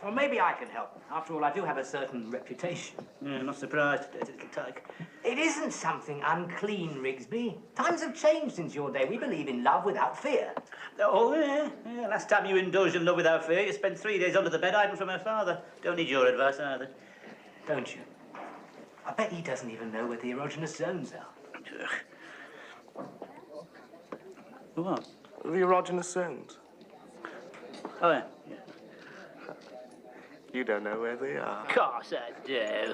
Well, maybe I can help. After all, I do have a certain reputation. Yeah, not surprised, little tyke. It isn't something unclean, Rigsby. Times have changed since your day. We believe in love without fear. Oh, yeah. Last time you indulged in love without fear, you spent 3 days under the bed hiding from her father. Don't need your advice either. Don't you? I bet he doesn't even know where the erogenous zones are. What? The erogenous zones. Oh, yeah. You don't know where they are. Of course I do.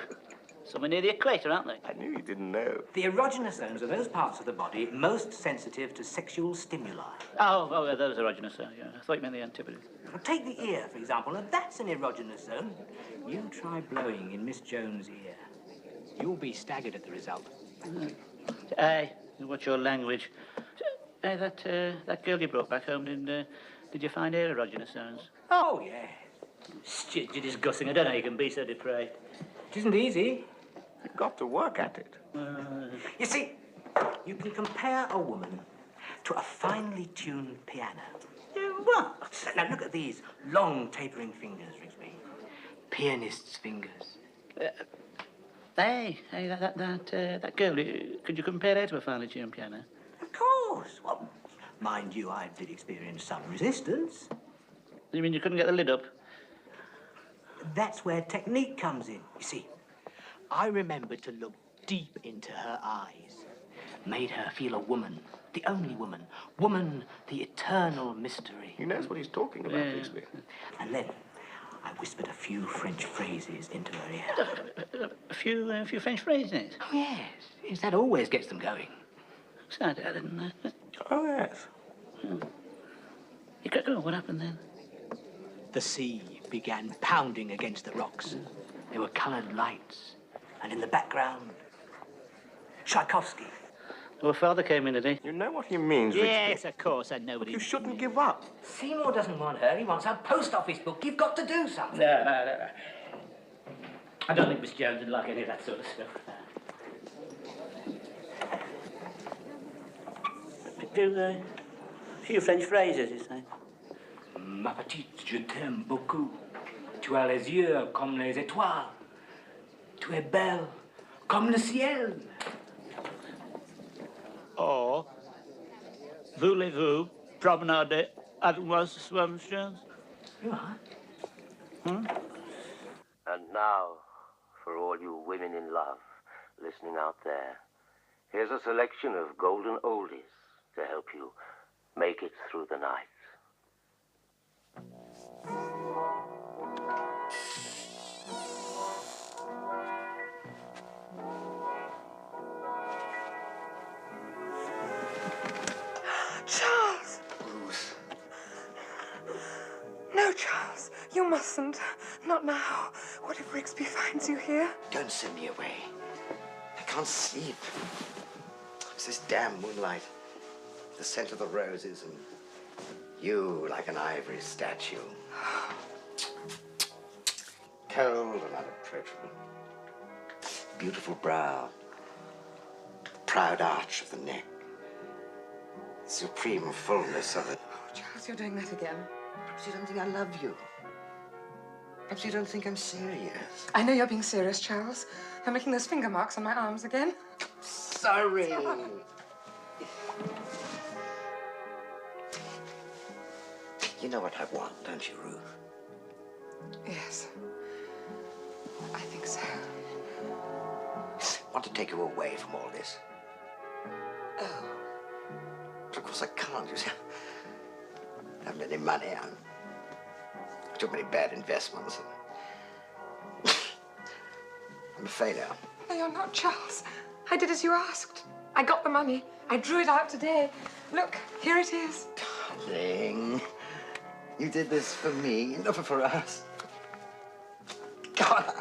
Somewhere near the equator, aren't they? I knew you didn't know. The erogenous zones are those parts of the body most sensitive to sexual stimuli. Oh, yeah, those erogenous zones, yeah. I thought you meant the antipodes. Well, take the ear, for example. Now, that's an erogenous zone. You try blowing in Miss Jones' ear. You'll be staggered at the result. Hey, what's your language? Hey, that girl you brought back home, did you find her erogenous zones? Oh, yeah. You're disgusting. I don't know how you can be so depraved. It isn't easy. You've got to work at it. You see, you can compare a woman to a finely tuned piano. What? Now, look at these long, tapering fingers, Rigsby. Pianist's fingers. Hey, that girl, could you compare her to a finely tuned piano? Of course. Well, mind you, I did experience some resistance. You mean you couldn't get the lid up? That's where technique comes in. You see, I remembered to look deep into her eyes. Made her feel a woman, the only woman. Woman, the eternal mystery. He knows what he's talking about, Rigsby. And then I whispered a few French phrases into her ear. A few French phrases? Oh, yes. That always gets them going. I didn't know. Oh, yes. What happened then? The sea began pounding against the rocks. There were coloured lights. And in the background, Tchaikovsky. Well, father came in, did he? You know what he means, Rigsby. Yes, of course, I know what he means. You shouldn't give up. Seymour doesn't want her. He wants her post office book. You've got to do something. No. I don't think Miss Jones would like any of that sort of stuff. A few French phrases, you say? Ma petite, je t'aime beaucoup. Tu as les yeux comme les étoiles. Tu es belle comme le ciel. Or, voulez-vous promenader à Swamstones? You are? And now, for all you women in love listening out there, here's a selection of golden oldies to help you make it through the night. Charles! Ruth. No, Charles, you mustn't. Not now. What if Rigsby finds you here? Don't send me away. I can't sleep. It's this damn moonlight. The scent of the roses and you like an ivory statue. Cold and unapproachable. Beautiful brow. Proud arch of the neck. Supreme fullness of it. Oh, Charles, Charles, you're doing that again. Perhaps you don't think I love you. Perhaps you don't think I'm serious. I know you're being serious, Charles. You're making those finger marks on my arms again. Sorry. You know what I want, don't you, Ruth? Yes. I think so. I want to take you away from all this. Oh. But of course I can't, you see. I haven't any money. I took many bad investments. I'm a failure. No, you're not, Charles. I did as you asked. I got the money. I drew it out today. Look, here it is. Darling, you did this for me, not for us. God,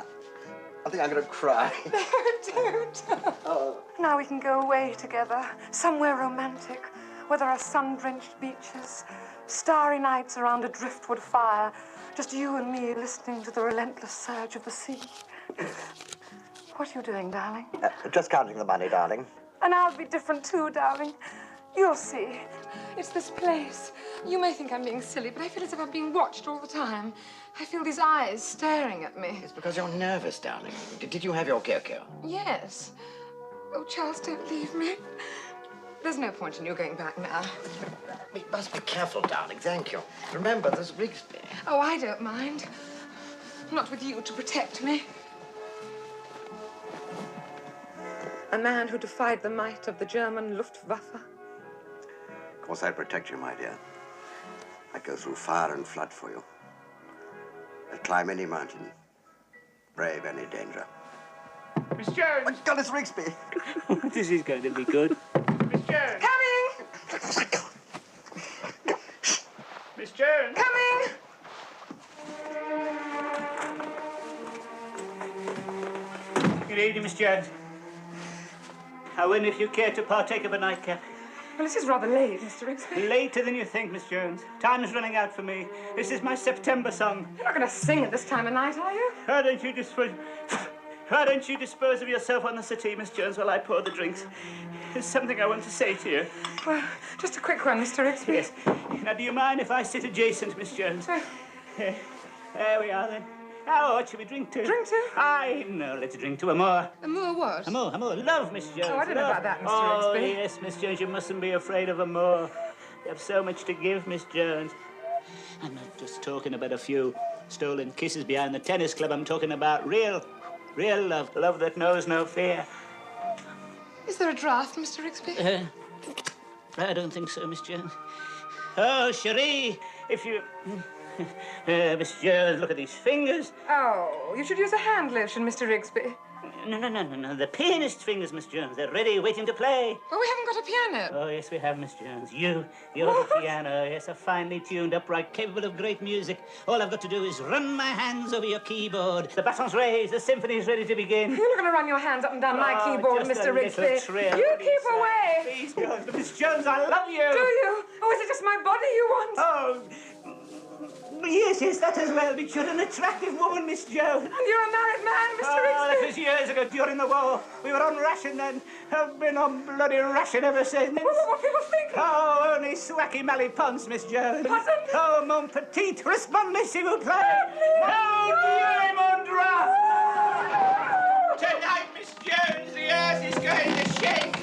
I think I'm gonna cry. No, don't. Oh. Now we can go away together, somewhere romantic, where there are sun-drenched beaches, starry nights around a driftwood fire, just you and me listening to the relentless surge of the sea. What are you doing, darling? Just counting the money, darling. And I'll be different too, darling. You'll see. It's this place. You may think I'm being silly, but I feel as if I'm being watched all the time. I feel these eyes staring at me. It's because you're nervous, darling. Did you have your cocoa? Yes. Oh, Charles, don't leave me. There's no point in you going back now. We must be careful, darling. Thank you. Remember, there's Rigsby. Oh, I don't mind. Not with you to protect me. A man who defied the might of the German Luftwaffe. Of course, I'd protect you, my dear. I'd go through fire and flood for you. I'd climb any mountain, brave any danger. Miss Jones! Oh, God, it's Rigsby. This is going to be good. Miss Jones! Coming! Miss Jones! Coming! Good evening, Miss Jones. I wonder if you care to partake of a nightcap. Well, this is rather late, Mr. Rigsby. Later than you think, Miss Jones. Time is running out for me. This is my September song. You're not going to sing at this time of night, are you? Why don't you dispose of yourself on the settee, Miss Jones, while I pour the drinks? There's something I want to say to you. Well, just a quick one, Mr. Rigsby. Yes. Now, do you mind if I sit adjacent, Miss Jones? There we are, then. Now, what shall we drink to? Drink to? No, let's drink to Amour. Amour what? Amour. Love, Miss Jones. Oh, I don't know about that, Mr. Oh, Rigsby. yes, Miss Jones, you mustn't be afraid of Amour. You have so much to give, Miss Jones. I'm not just talking about a few stolen kisses behind the tennis club. I'm talking about real love. Love that knows no fear. Is there a draft, Mr. Rigsby? I don't think so, Miss Jones. Oh, Cherie, if you... Miss Jones, look at these fingers. Oh, you should use a hand lotion, Mr. Rigsby. No. The pianist's fingers, Miss Jones. They're ready, waiting to play. Well, we haven't got a piano. Oh, yes, we have, Miss Jones. You're the piano. Yes, a finely tuned upright, capable of great music. All I've got to do is run my hands over your keyboard. The baton's raised. The symphony's ready to begin. You're not going to run your hands up and down my keyboard, just Mr. a little Rigsby. trill. You keep away. Please, Jones. Miss Jones, I love you. Do you? Oh, is it just my body you want? Oh, yes, that as well, but you're an attractive woman, Miss Jones. And you're a married man, Mr. Oh, Rigsby. that was years ago, during the war. We were on ration then. I've been on bloody ration ever since. What people think? Oh, only swacky malipons, Miss Jones. Pardon? Oh, mon petit, respondez s'il vous plaît. Oh, Dieu, mon drap. Tonight, Miss Jones, the earth is going to shake.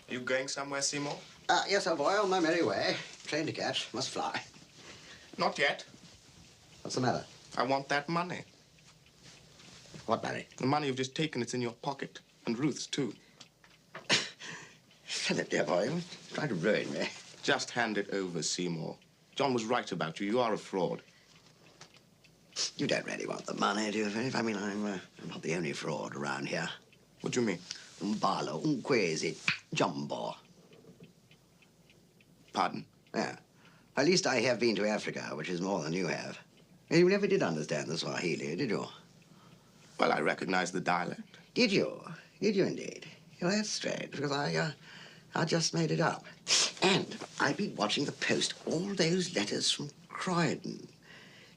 Are you going somewhere, Seymour? Yes, old boy, on my merry way. Train to catch, must fly. Not yet. What's the matter? I want that money. What money? The money you've just taken, it's in your pocket. And Ruth's, too. Philip, dear boy, you're trying to ruin me. Just hand it over, Seymour. John was right about you. You are a fraud. You don't really want the money, do you, Philip? I mean, I'm not the only fraud around here. What do you mean? Un ballo, un quasi, jumbo. Pardon? Yeah. At least I have been to Africa, which is more than you have. And you never did understand the Swahili, did you? Well, I recognize the dialect. Did you? Did you indeed? Well, that's strange, because I just made it up. And I've been watching the post, all those letters from Croydon.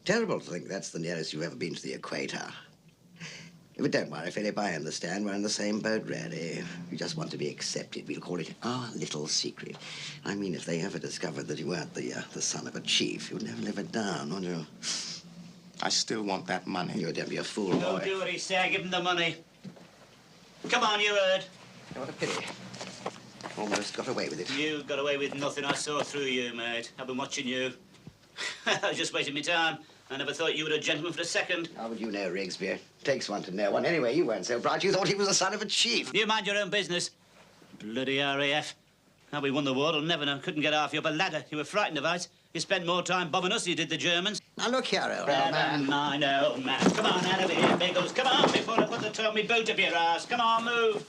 Terrible to think that's the nearest you've ever been to the equator. But don't worry, Philip, I understand. We're in the same boat, really. We just want to be accepted. We'll call it our little secret. I mean, if they ever discovered that you weren't the son of a chief, you'd never live it down, would you? I still want that money. You don't be a fool, Don't boy. do what he said. Give him the money. Come on, you heard. What a pity. Almost got away with it. You got away with nothing. I saw through you, mate. I've been watching you. I was just wasting my time. I never thought you were a gentleman for a second. How would you know, Rigsby? Takes one to know one. Anyway, you weren't so bright. You thought he was the son of a chief. You mind your own business. Bloody RAF. How we won the war, I'll never know. Couldn't get half you up a ladder. You were frightened of us. You spent more time bombing us than you did the Germans. Now, look here, old man. Mine, old man. Come on, out of here, Biggles. Come on, before I put the toe of me boot up your ass. Come on, move.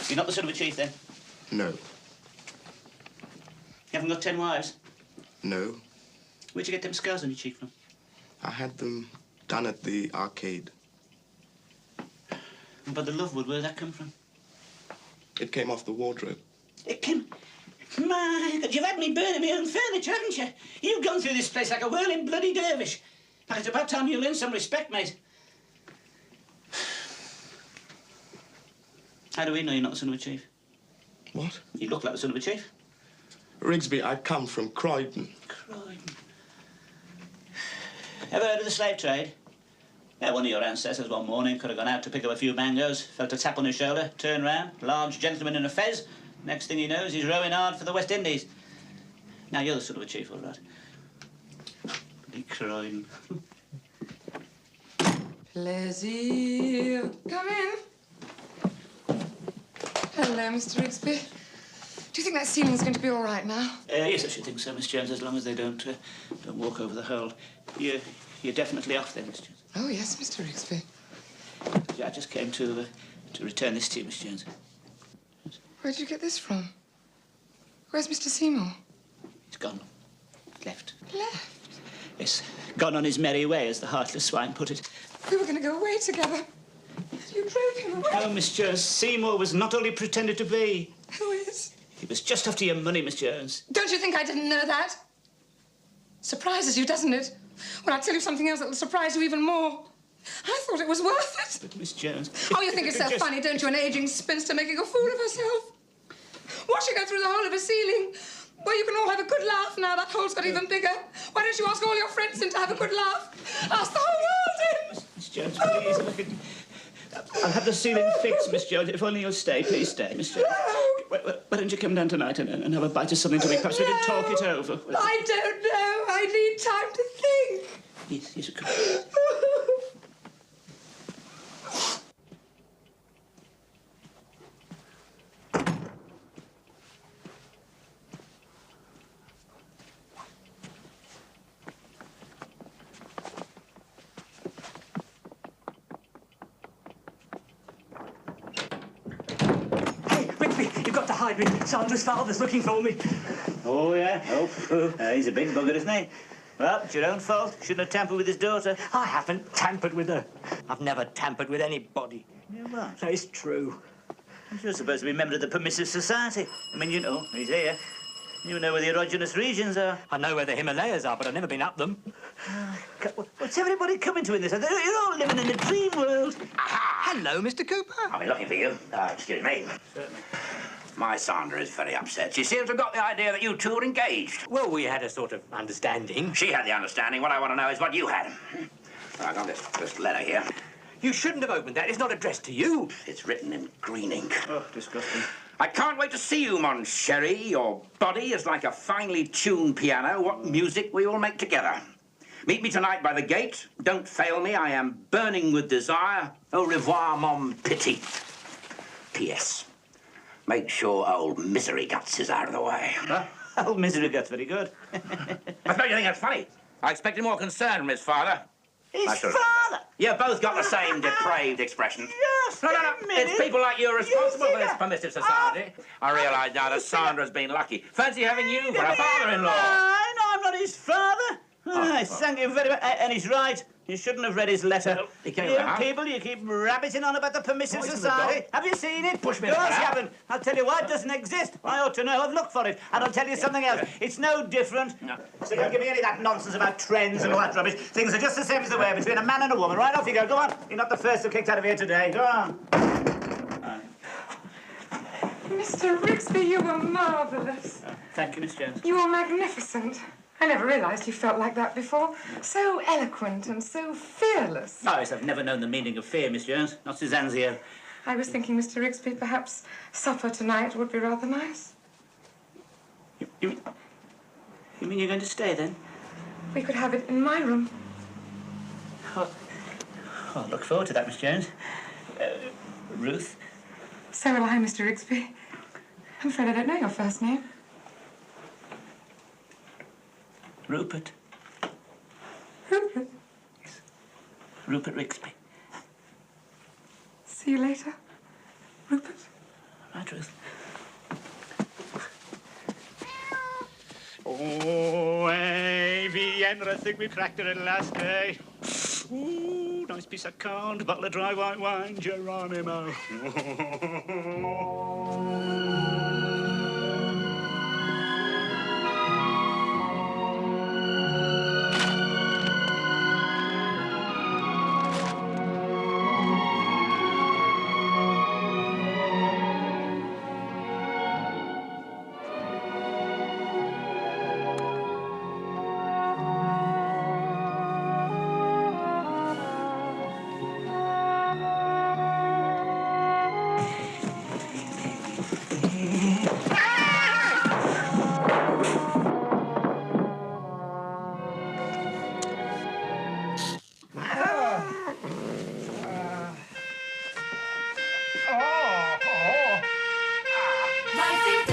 You're not the son of a chief, then? No. You haven't got 10 wives? No. Where'd you get them scars on your cheek from? I had them done at the arcade. And by the Lovewood, where'd that come from? It came off the wardrobe. It came... My God, you've had me burning my own furniture, haven't you? You've gone through this place like a whirling bloody dervish. It's about time you learned some respect, mate. How do we know you're not the son of a chief? What? You look like the son of a chief. Rigsby, I come from Croydon. Croydon. Ever heard of the slave trade? Yeah, one of your ancestors one morning could have gone out to pick up a few mangoes, felt a tap on his shoulder, turned round, large gentleman in a fez. Next thing he knows, he's rowing hard for the West Indies. Now, you're the son of a chief, all right. Bloody Croydon. Plaisir. Come in. Hello, Mr. Rigsby. Do you think that ceiling's going to be all right now? Yes, I should think so, Miss Jones, as long as they don't walk over the hole. You're definitely off then, Miss Jones. Oh, yes, Mr. Rigsby. I just came to return this to you, Miss Jones. Where did you get this from? Where's Mr. Seymour? He's gone. Left. Left? Yes, gone on his merry way, as the heartless swine put it. We were going to go away together. You drove him away. No, Miss Jones, Seymour was not all he pretended to be. Who is? He was just after your money, Miss Jones. Don't you think I didn't know that? Surprises you, doesn't it? When I tell you something else that'll surprise you even more. I thought it was worth it. But, Miss Jones... Oh, you think it's so funny, don't you? An aging spinster making a fool of herself. Watching her through the hole of a ceiling. Well, you can all have a good laugh now. That hole's got even bigger. Why don't you ask all your friends in to have a good laugh? Ask the whole world in. Miss Jones, please, if I could... I'll have the ceiling fixed, Miss Jones. If only you'll stay. Please stay, Miss Jones. Why don't you come down tonight and have a bite of something to me? Perhaps we can talk it over. I don't know. I need time to think. Yes, of course. You've got to hide me. Sandra's father's looking for me. Oh, yeah? Oh, he's a big bugger, isn't he? Well, it's your own fault. Shouldn't have tampered with his daughter. I haven't tampered with her. I've never tampered with anybody. You what? No, it's true. You're supposed to be a member of the permissive society. I mean, you know, he's here. You know where the erogenous regions are. I know where the Himalayas are, but I've never been up them. What's everybody coming to in this? You're all living in a dream world. Aha! Hello, Mr. Cooper. I've been looking for you. Excuse me. Certainly. My Sandra is very upset. She seems to have got the idea that you two were engaged. Well, we had a sort of understanding. She had the understanding. What I want to know is what you had. I got this letter here. You shouldn't have opened that. It's not addressed to you. It's written in green ink. Oh, disgusting. I can't wait to see you, mon chéri. Your body is like a finely tuned piano. What music we will make together. Meet me tonight by the gate. Don't fail me. I am burning with desire. Au revoir, mon petit. P.S. Make sure old Misery Guts is out of the way. Huh? Old Misery Guts, very good. I suppose you think that's funny. I expected more concern from his father. His father? You both got the same depraved expression. Yes, No. admit It's it. people like you responsible You for this think permissive society. I realise now that Sandra's been lucky. Fancy having you for a father-in-law. No, I'm not his father. Thank you very much. And he's right. You shouldn't have read his letter. He came You out. people, you keep rabbiting on about the permissive Poison the society. dog. Have you seen it? Push me Of in the course you mouth. haven't. I'll tell you why it doesn't exist. I ought to know. I've looked for it. And I'll tell you something else. It's no different. No. So don't give me any of that nonsense about trends and all that rubbish. Things are just the same as they were between a man and a woman. Right, off you go. Go on. You're not the first who kicked out of here today. Go on. Mr. Rigsby, you were marvellous. Thank you, Miss Jones. You were magnificent. I never realised you felt like that before. So eloquent and so fearless. Oh, yes, I've never known the meaning of fear, Miss Jones. Not Suzanne's here. I was thinking, Mr. Rigsby, perhaps supper tonight would be rather nice. You mean you're going to stay, then? We could have it in my room. Oh, I look forward to that, Miss Jones. Ruth? So will I, Mr. Rigsby. I'm afraid I don't know your first name. Rupert. Rupert. Yes. Rupert Rigsby. See you later, Rupert. Right, Ruth. Oh, Vienna, I think we've cracked it at last, eh? Ooh, nice piece of corn, bottle of dry white wine, Geronimo. Rising